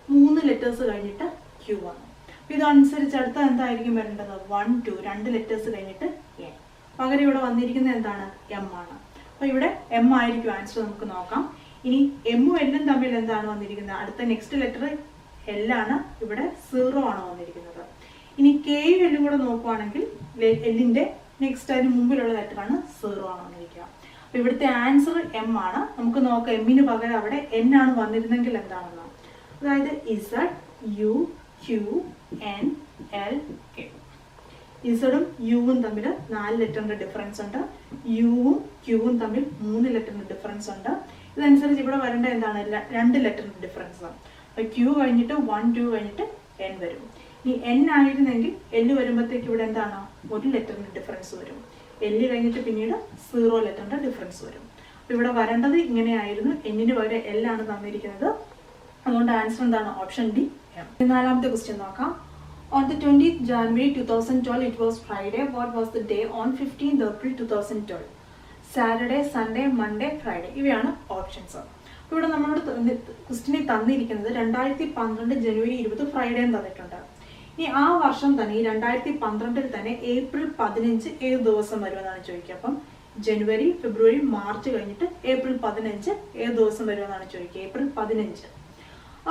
3 ലെറ്റേഴ്സ് കഴിഞ്ഞിട്ട് Q വന്നു. ഇതനുസരിച്ച് അടുത്ത എന്തായിരിക്കും വരേണ്ടത്? 1, 2 2 ലെറ്റേഴ്സ് കഴിഞ്ഞിട്ട് N. പകരം ഇവിടെ വന്നിരിക്കുന്നത് എന്താണ്? M ആണ്. അപ്പോൾ ഇവിടെ M ആയിരിക്കും ആൻസർ. നമുക്ക് നോക്കാം. ഇനി എമ്മും എല്ലും തമ്മിൽ എന്താണ് വന്നിരിക്കുന്നത്? അടുത്ത നെക്സ്റ്റ് ലെറ്റർ എൽ ആണ്, ഇവിടെ 0 ആണ് വന്നിരിക്കുന്നത്. ഇനി കെയും എല്ലും കൂടെ നോക്കുവാണെങ്കിൽ എല്ലിന്റെ നെക്സ്റ്റ് അതിന് മുമ്പിലുള്ള ലെറ്റർ ആണ് 0 ആണ് വന്നിരിക്കുക. അപ്പൊ ഇവിടുത്തെ ആൻസർ എം ആണ്. നമുക്ക് നോക്കാം എമ്മിന് പകരം അവിടെ എൻ ആണ് വന്നിരുന്നെങ്കിൽ എന്താണെന്ന്. അതായത് Z U Q N L K. ഇസഡും യുവും തമ്മിൽ 4 ലെറ്ററിന്റെ ഡിഫറൻസ് ഉണ്ട്. യുവും ക്യുവും തമ്മിൽ 3 ലെറ്ററിന്റെ ഡിഫറൻസ് ഉണ്ട്. ഇതനുസരിച്ച് ഇവിടെ വരേണ്ട എന്താണ്? 2 ലെറ്ററിന്റെ ഡിഫറൻസ്. അപ്പൊ ക്യു കഴിഞ്ഞിട്ട് 1 2 കഴിഞ്ഞിട്ട് എൻ വരും. ഇനി എൻ ആയിരുന്നെങ്കിൽ എല്ല് വരുമ്പോഴത്തേക്ക് ഇവിടെ എന്താണ്? 1 ലെറ്ററിന്റെ ഡിഫറൻസ് വരും. എല്ല് കഴിഞ്ഞിട്ട് പിന്നീട് 0 ലെറ്ററിന്റെ ഡിഫറൻസ് വരും. അപ്പൊ ഇവിടെ വരേണ്ടത് ഇങ്ങനെയായിരുന്നു. എന്നിന് പകരം എൽ ആണ് തന്നിരിക്കുന്നത്. അതുകൊണ്ട് ആൻസർ എന്താണ്? Option D M. 4ാമത്തെ ക്വസ്റ്റ്യൻ നോക്കാം. On the 20th January 2012, it was Friday. What was the day on 15th April 2012? Saturday, Sunday, Monday, Friday. ഇവയാണ് ഓപ്ഷൻസ്. അപ്പോൾ ഇവിടെ നമ്മളോട് ക്വസ്റ്റ്യനിൽ തന്നിരിക്കുന്നത് 2012 ജനുവരി 20 ഫ്രൈഡേ എന്ന് തന്നിട്ടുണ്ട്. ഇനി ആ വർഷം തന്നെ ഈ 2012 തന്നെ ഏപ്രിൽ 15 ഏത് ദിവസം വരുമെന്നാണ് ചോദിക്കുക. അപ്പം ജനുവരി, ഫെബ്രുവരി, മാർച്ച് കഴിഞ്ഞിട്ട് ഏപ്രിൽ 15 ഏത് ദിവസം വരുമെന്നാണ് ചോദിക്കുക. ഏപ്രിൽ 15.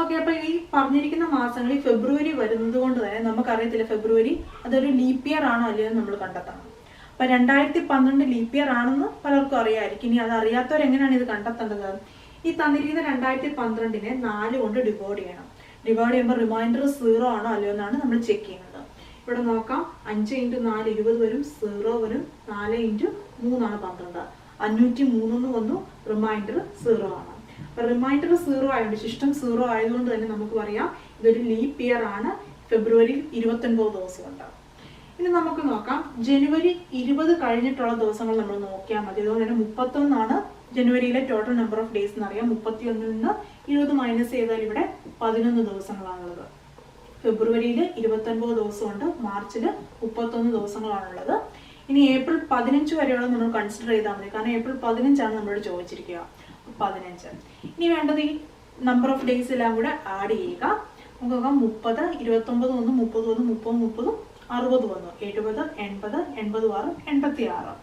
ഓക്കെ, അപ്പൊ ഈ പറഞ്ഞിരിക്കുന്ന മാസങ്ങളിൽ ഫെബ്രുവരി വരുന്നത് കൊണ്ട് തന്നെ നമുക്കറിയത്തില്ല ഫെബ്രുവരി അതൊരു ലീപ്പ് ഇയർ ആണോ അല്ലയോ എന്ന് നമ്മൾ കണ്ടെത്തണം. അപ്പൊ 2012 ലീപ്പ് ഇയർ ആണെന്ന് പലർക്കും അറിയാമായിരിക്കും. ഇനി അത് അറിയാത്തവരെങ്ങനെയാണ് ഇത് കണ്ടെത്തേണ്ടത്? ഈ തന്നിരിക്കുന്ന 2012-നെ 4 കൊണ്ട് ഡിവൈഡ് ചെയ്യണം. ഡിവൈഡ് ചെയ്യുമ്പോൾ റിമൈൻഡർ 0 ആണോ അല്ലയോ എന്നാണ് നമ്മൾ ചെക്ക് ചെയ്യുന്നത്. ഇവിടെ നോക്കാം. 5 × 4 20 വരും, 0 വരും. 4 × 3 ആണ് 12. 503 വന്നു. റിമൈൻഡർ 0 ആണ്. റിമൈൻഡർ 0 ആയതുകൊണ്ട് ശിഷ്ടം 0 ആയതുകൊണ്ട് തന്നെ നമുക്ക് പറയാം ഇതൊരു ലീപ്പ് ഇയർ ആണ്. ഫെബ്രുവരിയിൽ 29 ദിവസമുണ്ട്. ഇനി നമുക്ക് നോക്കാം ജനുവരി 20 കഴിഞ്ഞിട്ടുള്ള ദിവസങ്ങൾ നമ്മൾ നോക്കിയാൽ മതി. അതുകൊണ്ട് തന്നെ 31 ആണ് ജനുവരിയിലെ ടോട്ടൽ നമ്പർ ഓഫ് ഡേയ്സ് എന്നറിയാം. 31 നിന്ന് 20 മൈനസ് ചെയ്താൽ ഇവിടെ 11 ദിവസങ്ങളാണുള്ളത്. ഫെബ്രുവരിയിൽ 29 ദിവസമുണ്ട്. മാർച്ചിൽ 31 ദിവസങ്ങളാണുള്ളത്. ഇനി ഏപ്രിൽ 15 വരെയുള്ള നമ്മൾ കൺസിഡർ ചെയ്താൽ മതി. കാരണം ഏപ്രിൽ 15 ആണ് നമ്മളോട് ചോദിച്ചിരിക്കുക. 15. ഇനി വേണ്ടത് ഈ നമ്പർ ഓഫ് ഡേയ്സ് എല്ലാം കൂടെ ആഡ് ചെയ്യുക. നമുക്ക് നോക്കാം. 30 29 വന്നു, 30 വന്നു, 30 30 60 വന്നു, 70 80 86 86.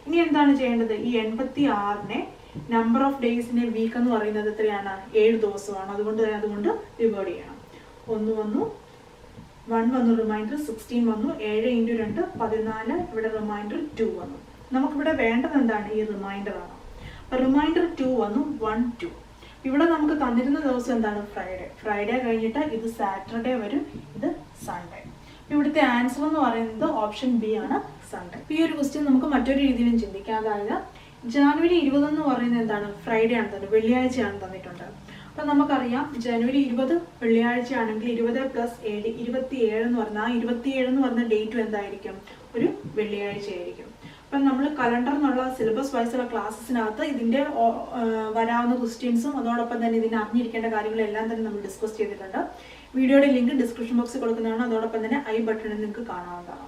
ഇനി എന്താണ് ചെയ്യേണ്ടത്? ഈ 86-നെ നമ്പർ ഓഫ് ഡേയ്സിന്റെ വീക്ക് എന്ന് പറയുന്നത് എത്രയാണ്? 7 ദിവസമാണ്. അതുകൊണ്ട് ഡിവൈഡ് ചെയ്യണം. 1 വന്നു, 1 വന്നു, റിമൈൻഡർ 16 വന്നു. 7 × 2 14. ഇവിടെ റിമൈൻഡർ 2 വന്നു. നമുക്കിവിടെ വേണ്ടത് എന്താണ്? ഈ റിമൈൻഡർ ആണ്. റിമൈൻഡർ 2 വന്നു. 1 2. ഇവിടെ നമുക്ക് തന്നിരുന്ന ദിവസം എന്താണ്? ഫ്രൈഡേ കഴിഞ്ഞിട്ട് ഇത് സാറ്റർഡേ വരും, ഇത് സൺഡേ. ഇവിടുത്തെ ആൻസർ എന്ന് പറയുന്നത് ഓപ്ഷൻ ബി ആണ്, സൺഡേ. ഈ ഒരു ക്വസ്റ്റ്യൻ നമുക്ക് മറ്റൊരു രീതിയിലും ചിന്തിക്കാം. അതായത് ജനുവരി 20 എന്ന് പറയുന്നത് എന്താണ്? ഫ്രൈഡേ ആണ് തന്നെ, വെള്ളിയാഴ്ചയാണ് തന്നിട്ടുണ്ട്. അപ്പൊ നമുക്കറിയാം ജനുവരി 20 വെള്ളിയാഴ്ച ആണെങ്കിൽ 20 + 7 27 എന്ന് പറഞ്ഞാൽ ആ 27 എന്ന് പറഞ്ഞ ഡേറ്റും എന്തായിരിക്കും? ഒരു വെള്ളിയാഴ്ച ആയിരിക്കും. അപ്പം നമ്മൾ കലണ്ടർ എന്നുള്ള സിലബസ് വൈസുള്ള ക്ലാസ്സിനകത്ത് ഇതിന്റെ വരാവുന്ന ക്വസ്റ്റ്യൻസും അതോടൊപ്പം തന്നെ ഇതിന് അറിഞ്ഞിരിക്കേണ്ട കാര്യങ്ങളെല്ലാം തന്നെ നമ്മൾ ഡിസ്കസ് ചെയ്തിട്ടുണ്ട്. വീഡിയോയുടെ ലിങ്ക് ഡിസ്ക്രിപ്ഷൻ ബോക്സിൽ കൊടുക്കുന്നതാണ്. അതോടൊപ്പം തന്നെ ഐ ബട്ടണിൽ നിങ്ങൾക്ക് കാണാവുന്നതാണ്.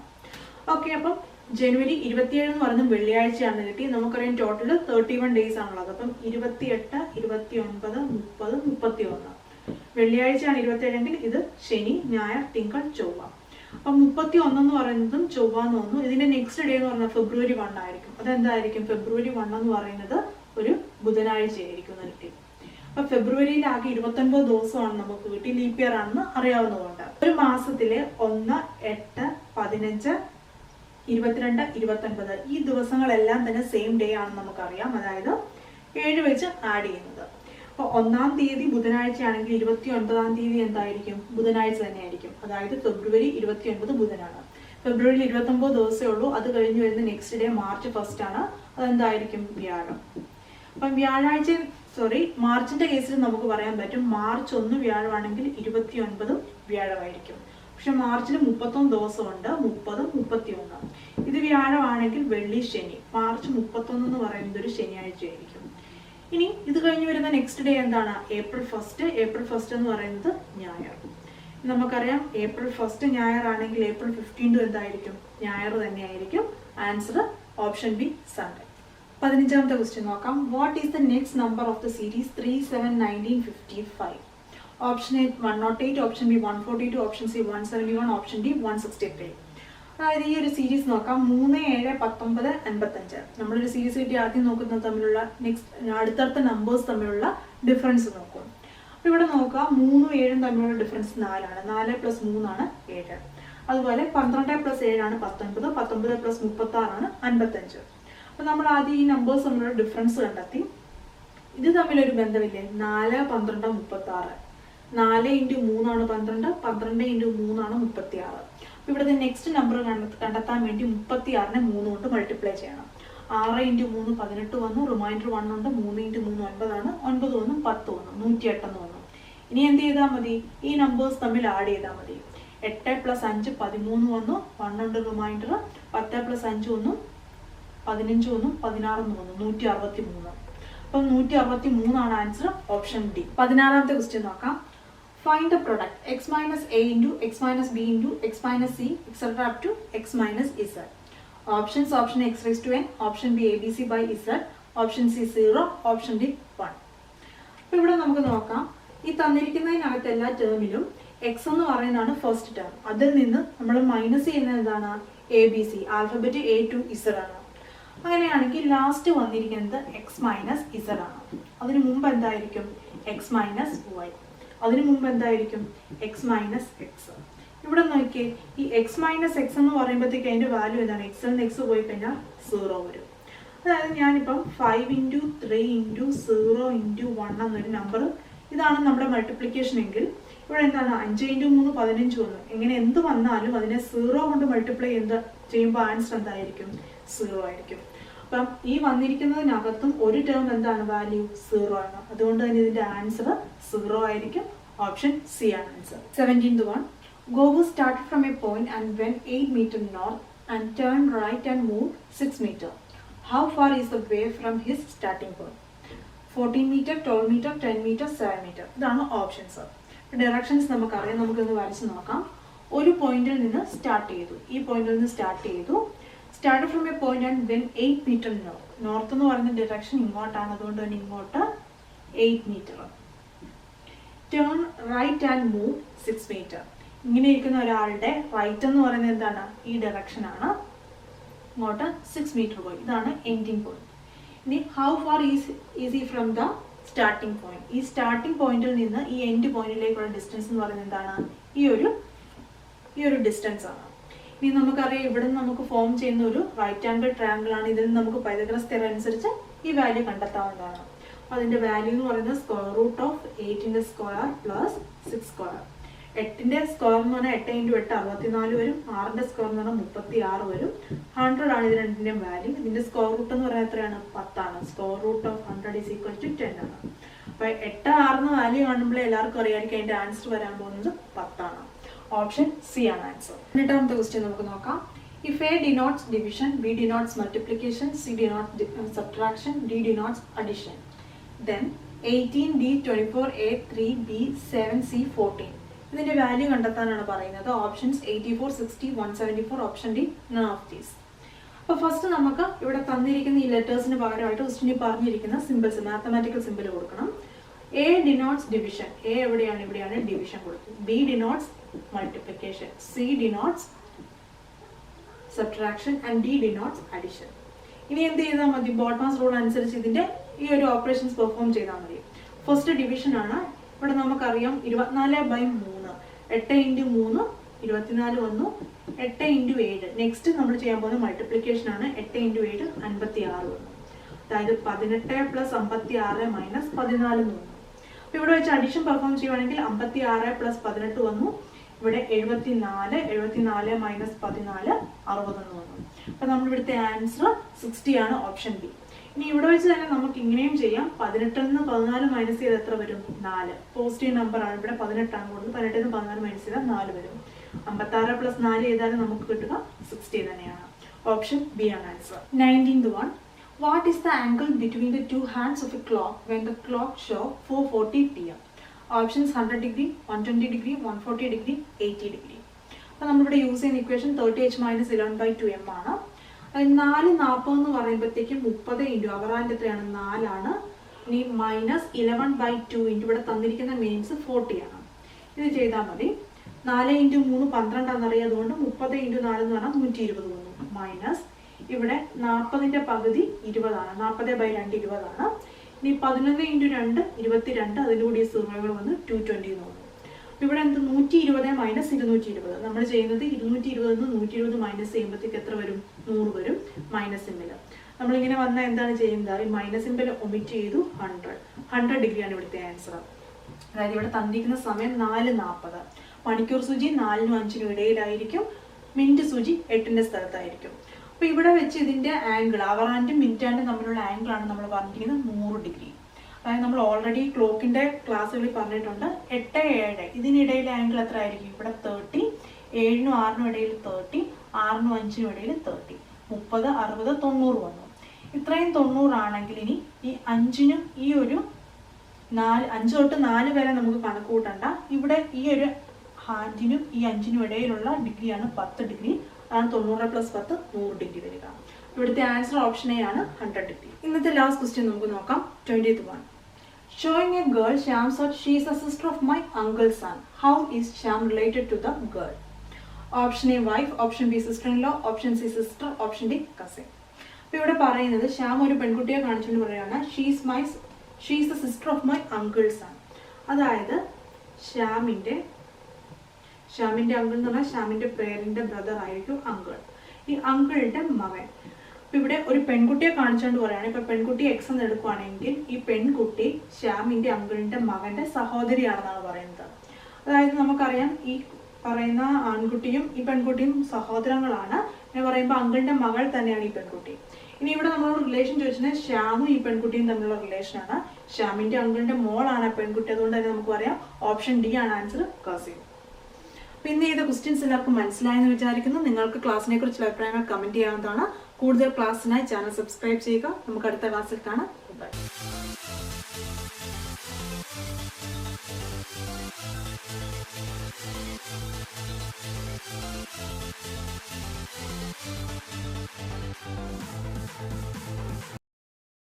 ഓക്കെ, അപ്പം ജനുവരി 27 എന്ന് പറയുന്നത് വെള്ളിയാഴ്ചയാണ് കിട്ടി. നമുക്കറിയാം ടോട്ടൽ 31 ഡേയ്സ് ആണുള്ളത്. അപ്പം 28 29 30 31. വെള്ളിയാഴ്ചയാണ് 27 എങ്കിൽ ഇത് ശനി ഞായർ തിങ്കൾ ചൊവ്വ. അപ്പം 31 എന്ന് പറയുന്നതും ചൊവ്വ എന്ന് വന്നു. ഇതിന്റെ നെക്സ്റ്റ് ഡേ എന്ന് പറഞ്ഞാൽ ഫെബ്രുവരി 1 ആയിരിക്കും. അതെന്തായിരിക്കും? ഫെബ്രുവരി 1 എന്ന് പറയുന്നത് ഒരു ബുധനാഴ്ച ആയിരിക്കും കിട്ടി. അപ്പൊ ഫെബ്രുവരിയിൽ ആകെ 29 ദിവസമാണ് നമുക്ക് കിട്ടി. ലീപ്പ് ഇയർ ആണെന്ന് അറിയാവുന്നതുകൊണ്ട് ഒരു മാസത്തിലെ 1 8 15 22 29 ഈ ദിവസങ്ങളെല്ലാം തന്നെ സെയിം ഡേ ആണെന്ന് നമുക്കറിയാം. അതായത് 7 വെച്ച് ആഡ് ചെയ്യുന്നത്. അപ്പോൾ 1-ാം തീയതി ബുധനാഴ്ച ആണെങ്കിൽ 29-ാം തീയതി എന്തായിരിക്കും? ബുധനാഴ്ച തന്നെയായിരിക്കും. അതായത് ഫെബ്രുവരി 29 ബുധനാണ്. ഫെബ്രുവരിയിൽ 29 ദിവസമേ ഉള്ളൂ. അത് കഴിഞ്ഞ് വരുന്ന നെക്സ്റ്റ് ഡേ മാർച്ച് 1 ആണ്. അതെന്തായിരിക്കും? വ്യാഴം. അപ്പം മാർച്ചിന്റെ കേസിൽ നമുക്ക് പറയാൻ പറ്റും മാർച്ച് 1 വ്യാഴമാണെങ്കിൽ 29 വ്യാഴമായിരിക്കും. പക്ഷെ മാർച്ചിൽ 31 ദിവസമുണ്ട്. 30 31. ഇത് വ്യാഴമാണെങ്കിൽ വെള്ളി ശനി. മാർച്ച് 31 എന്ന് പറയുന്നത് ഒരു ശനിയാഴ്ച ആയിരിക്കും. ഇനി ഇത് കഴിഞ്ഞ് വരുന്ന നെക്സ്റ്റ് ഡേ എന്താണ്? ഏപ്രിൽ 1. ഏപ്രിൽ 1 എന്ന് പറയുന്നത് ഞായർ. നമുക്കറിയാം ഏപ്രിൽ 1 ഞായർ ആണെങ്കിൽ ഏപ്രിൽ 15 എന്തായിരിക്കും? ഞായർ തന്നെയായിരിക്കും. Answer option B, Sunday. 15ാമത്തെ ക്വസ്റ്റ്യൻ നോക്കാം. What is the next number of the series 3 7 19 55? Option A 108, option B 142, option C 171, option D 163. അതായത് ഈ ഒരു സീരീസ് നോക്കാം. 3 7 19 55. നമ്മളൊരു സീരീസ് കിട്ടി ആദ്യം നോക്കുന്നത് തമ്മിലുള്ള അടുത്തടുത്ത നമ്പേഴ്സ് തമ്മിലുള്ള ഡിഫറൻസ് നോക്കും. അപ്പോൾ ഇവിടെ നോക്കുക 3ഉം 7ഉം തമ്മിലുള്ള ഡിഫറൻസ് 4ആണ്. 4 + 3 = 7. അതുപോലെ 12 + 7 = 19. 19 + 36 = 55. അപ്പോൾ നമ്മൾ ആദ്യം ഈ നമ്പേഴ്സ് തമ്മിലുള്ള ഡിഫറൻസ് കണ്ടെത്തി. ഇത് തമ്മിലൊരു ബന്ധമില്ലേ? 4, 12, 36. 4 × 3 = 12. 12 × 3 = 36. അപ്പോൾ ഇവിടുത്തെ നെക്സ്റ്റ് നമ്പർ കണ്ടെത്താൻ വേണ്ടി 36നെ 3 കൊണ്ട് മൾട്ടിപ്ലൈ ചെയ്യണം. 6 × 3 18 വന്നു. റിമൈൻഡർ 1 ഉണ്ട്. 3 × 3 9 ആണ്. 9 വന്നു. 10 വന്നു. 108 എന്ന് വന്നു. ഇനി എന്ത് ചെയ്താൽ മതി? ഈ നമ്പേഴ്സ് തമ്മിൽ ആഡ് ചെയ്താൽ മതി. 8 + 5 13 വന്നു. 1 ഉണ്ട്. റിമൈൻഡർ 10 + 5 വന്നു. 15 വന്നു. 16 എന്ന് വന്നു. 163. അപ്പം 163 ആണ് ആൻസർ. Option D. 16ാമത്തെ ക്വസ്റ്റ്യൻ നോക്കാം. Find the product x minus a into x minus b into x minus c etc. up to x minus z. Options: option x raised to n, option b abc by z, option c 0, option d 1. അപ്പോൾ ഇവിടെ നമുക്ക് നോക്കാം. ഈ തന്നിരിക്കുന്നതിനകത്ത് എല്ലാ ടേമിലും x എന്ന് പറയുന്നതാണ് first term. അതിൽ നിന്ന് നമ്മൾ മൈനസ് ചെയ്യുന്നത് എന്താണ്? A B C, alphabet a to z ആണ്. അങ്ങനെയാണെങ്കിൽ ലാസ്റ്റ് വന്നിരിക്കുന്നത് x മൈനസ് z ആണ്. അതിന് മുമ്പ് എന്തായിരിക്കും? x minus y. അതിന് മുമ്പ് എന്തായിരിക്കും? x minus X. ഇവിടെ നോക്കിയേ, ഈ x മൈനസ് എക്സ് എന്ന് പറയുമ്പോഴത്തേക്ക് അതിൻ്റെ വാല്യൂ എന്താണ്? x എന്ന് x പോയി കഴിഞ്ഞാൽ 0 വരും. അതായത് ഞാനിപ്പം 5 × 3 × 0 × 1 എന്നൊരു നമ്പർ, ഇതാണ് നമ്മുടെ മൾട്ടിപ്ലിക്കേഷൻ എങ്കിൽ ഇവിടെ എന്താണ്? 5 × 3 15 വന്നു. എങ്ങനെ എന്ത് വന്നാലും അതിനെ 0 കൊണ്ട് മൾട്ടിപ്ലൈ ചെയ്യുമ്പോൾ ആൻസർ എന്തായിരിക്കും? 0 ആയിരിക്കും. അപ്പം ഈ വന്നിരിക്കുന്നതിനകത്തും ഒരു ടേം എന്താണ്? വാല്യൂ 0 ആണ്. അതുകൊണ്ട് തന്നെ ഇതിന്റെ ആൻസർ 0 ആയിരിക്കും. ഓപ്ഷൻ സി ആണ് answer. 17th one. Gogu started from a point and went 8 meters north and turned right and moved 6 meters. How far is the way from his starting point? 14 meters, 12 meters, 10 meters, 7 meters. ഇതാണ് options. Directions നമുക്കറിയാം. നമുക്കൊന്ന് വരച്ച് നോക്കാം. ഒരു പോയിന്റിൽ നിന്ന് start ചെയ്തു. ഈ പോയിന്റിൽ നിന്ന് സ്റ്റാർട്ട് ചെയ്തു. Started from a point and went 8 meters north. North എന്ന് പറയുന്ന ഡയറക്ഷൻ ഇങ്ങോട്ടാണ്. അതുകൊണ്ട് തന്നെ ഇങ്ങോട്ട് 8 meter. Turn right and move 6 meter. ഇങ്ങനെ ഇരിക്കുന്ന ഒരാളുടെ റൈറ്റ് എന്ന് പറയുന്നത് എന്താണ്? ഈ ഡയറക്ഷൻ ആണ്. ഇങ്ങോട്ട് 6 meter പോയി. ഇതാണ് എൻഡിങ് പോയിന്റ്. ഇനി how far is he from the starting point? ഈ സ്റ്റാർട്ടിംഗ് പോയിന്റിൽ നിന്ന് ഈ എൻഡ് പോയിന്റിലേക്കുള്ള ഡിസ്റ്റൻസ് എന്ന് പറയുന്നത് എന്താണ്? ഈ ഒരു ഡിസ്റ്റൻസ് ആണ്. ഇനി നമുക്കറിയാം ഇവിടെ നിന്ന് നമുക്ക് ഫോം ചെയ്യുന്ന ഒരു റൈറ്റ് ആംഗിൾ ട്രയാംഗിൾ ആണ്. ഇതിൽ നിന്ന് നമുക്ക് പൈതഗോറസ് തിയറം അനുസരിച്ച് ഈ വാല്യൂ കണ്ടെത്താവുന്നതാണ്. അതിന്റെ വാല്യൂ എന്ന് പറയുന്നത് √8 സ്ക്വയർ പ്ലസ് 6 സ്ക്വയർ. 8 സ്ക്വയർ എന്ന് പറഞ്ഞാൽ 8 × 8 64 വരും. 6 സ്ക്വയർ എന്ന് പറഞ്ഞാൽ 36 വരും. 100 ആണ് ഇത് രണ്ടിന്റെയും വാല്യൂ. ഇതിന്റെ സ്ക്വയർ റൂട്ട് എന്ന് പറയുന്നത് എത്രയാണ്? 10 ആണ്. സ്ക്വയർ റൂട്ട് ഓഫ് 100 = 10 ആണ്. അപ്പൊ 8, 6 വാല്യൂ കാണുമ്പോൾ എല്ലാവർക്കും അറിയാമായിരിക്കും അതിന്റെ ആൻസർ വരാൻ പോകുന്നത് 10 ആണ്. ഓപ്ഷൻ സി ആണ് ആൻസർ. 18ാമത്തെ ക്വസ്റ്റ്യൻ നമുക്ക് നോക്കാം. If A denotes division, B denotes multiplication, C denotes subtraction, D denotes addition, then 18D 24A 3B 7C 14. ഇതിന്റെ വാല്യൂ കണ്ടെത്താനാണ് പറയുന്നത്. Options 84, 60, 174, option D none of these. അപ്പോൾ ഫസ്റ്റ് നമുക്ക് ഇവിടെ തന്നിരിക്കുന്ന ഈ ലെറ്റേഴ്സിന് പകരമായിട്ട് ക്വസ്റ്റ്യനിൽ പറഞ്ഞിരിക്കുന്ന സിമ്പിൾസ്, മാത്തമാറ്റിക്കൽ സിമ്പിൾ കൊടുക്കണം. A denotes division. A എവിടെയാണ്? ഇവിടെയാണ് ഡിവിഷൻ കൊടുത്തു. B denotes multiplication, C denotes subtraction and D denotes addition. ഇനി എന്ത് ചെയ്താൽ മതി? ബോൾട്ട്മാൻസ് റൂൾ അനുസരിച്ച് ഇതിന്റെ ഈ ഒരു ഓപ്പറേഷൻസ് പെർഫോം ചെയ്താൽ മതി. ഫസ്റ്റ് ഡിവിഷൻ ആണ്. ഇവിടെ നമുക്കറിയാം 24/3. 8 × 3 24 വന്നു. 8 × 7. നെക്സ്റ്റ് നമ്മൾ ചെയ്യാൻ പോകുന്ന മൾട്ടിപ്ലിക്കേഷൻ ആണ്. 8 × 7 56 വന്നു. അതായത് 18 + 56 - 14 എന്ന് വന്നു. അപ്പോൾ ഇവിടെ വെച്ച് അഡീഷൻ പെർഫോം ചെയ്യുവാണെങ്കിൽ 56 + 18 വന്നു. ഇവിടെ 74 74 - 14 60 എന്ന് വന്നു. അപ്പോൾ നമ്മൾ ഇവിടുത്തെ ആൻസർ 60 ആണ്. Option B. ഇനി ഇവിടെ വെച്ച് തന്നെ നമുക്ക് ഇങ്ങനെയും ചെയ്യാം. 18 നിന്ന് 14 മൈനസ് ചെയ്ത് എത്ര വരും? 4. പോസിറ്റീവ് നമ്പർ ആണ്. ഇവിടെ 18 ആണ് കൊടുത്തത്. 18 നിന്ന് 14 മൈനസ് ചെയ്താൽ 4 വരും. 56 + 4 ചെയ്താലും നമുക്ക് കിട്ടുക 60 തന്നെയാണ്. ഓപ്ഷൻ ബി ആണ് answer. 19th one. What is the angle between the two hands of a clock when the clock show 4:40 PM? Options 100 degree, 120 degree, 140 degree, 80 degree. അപ്പോൾ നമ്മളിവിടെ യൂസ് ചെയ്യുന്ന ഇക്വേഷൻ 30h - 11/2m ആണ്. 4:40 എന്ന് പറയുമ്പോഴത്തേക്കും 30 × അവർ ഹാൻഡ് എത്രയാണ്? 4 ആണ്. ഇനി -11/2 ഇവിടെ തന്നിരിക്കുന്ന മീൻസ് 40 ആണ്. ഇത് ചെയ്താൽ മതി. 4 × 3 12 ആണെന്നറിയാം. അതുകൊണ്ട് 30 × 4 എന്ന് പറഞ്ഞാൽ 120 വന്നു. മൈനസ് ഇവിടെ 40ന്റെ പകുതി 20 ആണ്. 40/2 20 ആണ്. ഇനി 11 ഇൻറ്റു 2 22, അതിൻ്റെ കൂടി സീറോകൾ വന്ന് 220 എന്ന് വന്നു. അപ്പോൾ ഇവിടെ എന്ത് 120 മൈനസ് 220, നമ്മൾ ചെയ്യുന്നത് 220 120 മൈനസ് ചെയ്യുമ്പോഴത്തേക്ക് എത്ര വരും? 100 വരും. മൈനസ് സിമ്പിൾ നമ്മളിങ്ങനെ വന്നാൽ എന്താണ് ചെയ്യുന്നത്? ഈ മൈനസ് സിമ്പിൾ ഒമിറ്റ് ചെയ്തു. 100 ഡിഗ്രിയാണ് ഇവിടുത്തെ ആൻസർ. അതായത് ഇവിടെ തന്നിരിക്കുന്ന സമയം 4:40. മണിക്കൂർ സൂചി 4നും 5നും ഇടയിലായിരിക്കും. മിനിറ്റ് സൂചി 8ന്റെ സ്ഥലത്തായിരിക്കും. അപ്പോൾ ഇവിടെ വെച്ച് ഇതിൻ്റെ ആംഗിൾ, അവർ ആൻഡും മിനിറ്റ് ആൻഡും തമ്മിലുള്ള ആംഗിളാണ് നമ്മൾ പറഞ്ഞിരിക്കുന്നത് 100 ഡിഗ്രി. അതായത് നമ്മൾ ഓൾറെഡി ക്ലോക്കിൻ്റെ ക്ലാസ്സുകളിൽ പറഞ്ഞിട്ടുണ്ട് 8, 7 ഇതിനിടയിലെ ആംഗിൾ എത്ര ആയിരിക്കും? ഇവിടെ 30, 7നും 6നും ഇടയിൽ 30, 6നും 5നും ഇടയിൽ 30, 30, 60, 90 വന്നു. ഇത്രയും 90 ആണെങ്കിൽ ഇനി ഈ 5നും ഈ ഒരു 5 തൊട്ട് 4 വരെ നമുക്ക് കണക്ക് കൂട്ടണ്ട. ഇവിടെ ഈ ഒരു ഹാൻഡിനും ഈ 5നും ഇടയിലുള്ള ഡിഗ്രിയാണ് 10 ഡിഗ്രി. അതാണ് 90 + 10 100 ഡിഗ്രി വരിക. ഇവിടുത്തെ ആൻസർ ഓപ്ഷൻ എ ആണ് 100 ഡിഗ്രി. ഇന്നത്തെ ലാസ്റ്റ് ക്വസ്റ്റ്യൻ നമുക്ക് നോക്കാം. 20th one. Showing a girl, Shyam said she is a sister of my uncle's son. How is Shyam related to the girl? Option A wife, option B sister-in-law, option C sister, option D cousin. അപ്പോൾ ഇവിടെ പറയുന്നത് ശ്യാം ഒരു പെൺകുട്ടിയെ കാണിച്ചുകൊണ്ട് പറയുകയാണ് she is the sister of my uncles son. അതായത് ശ്യാമിൻ്റെ uncle എന്ന് പറഞ്ഞാൽ ശ്യാമിൻ്റെ പേരൻ്റെ ബ്രദർ ആയിരിക്കും അങ്കിൾ. ഈ അങ്കിളുടെ മകൻ. അപ്പം ഇവിടെ ഒരു പെൺകുട്ടിയെ കാണിച്ചുകൊണ്ട് പറയുകയാണ്. ഇപ്പം പെൺകുട്ടി എക്സ് എന്ന് എടുക്കുകയാണെങ്കിൽ ഈ പെൺകുട്ടി ശ്യാമിൻ്റെ അങ്കിളിൻ്റെ മകൻ്റെ സഹോദരിയാണെന്നാണ് പറയുന്നത്. അതായത് നമുക്കറിയാം ഈ പറയുന്ന ആൺകുട്ടിയും ഈ പെൺകുട്ടിയും സഹോദരങ്ങളാണ് എന്ന് പറയുമ്പോൾ അങ്കിളിൻ്റെ മകൾ തന്നെയാണ് ഈ പെൺകുട്ടി. ഇനി ഇവിടെ നമ്മളോട് റിലേഷൻ ചോദിച്ചാൽ ശ്യാമും ഈ പെൺകുട്ടിയും തമ്മിലുള്ള റിലേഷനാണ്. ശ്യാമിൻ്റെ അങ്കിളിൻ്റെ മോളാണ് പെൺകുട്ടി. അതുകൊണ്ട് തന്നെ നമുക്ക് പറയാം ഓപ്ഷൻ ഡി ആണ് ആൻസർ, കസിൻ. പിന്നെ ചെയ്ത ക്വസ്റ്റ്യൻസ് എല്ലാവർക്കും മനസ്സിലായെന്ന് വിചാരിക്കുന്നു. നിങ്ങൾക്ക് ക്ലാസ്സിനെ കുറിച്ചുള്ള അഭിപ്രായങ്ങൾ കമൻറ്റ് ചെയ്യാവുന്നതാണ്. കൂടുതൽ ക്ലാസ്സിനായി ചാനൽ സബ്സ്ക്രൈബ് ചെയ്യുക. നമുക്ക് അടുത്ത ക്ലാസ്സിൽ കാണാം. ബൈ.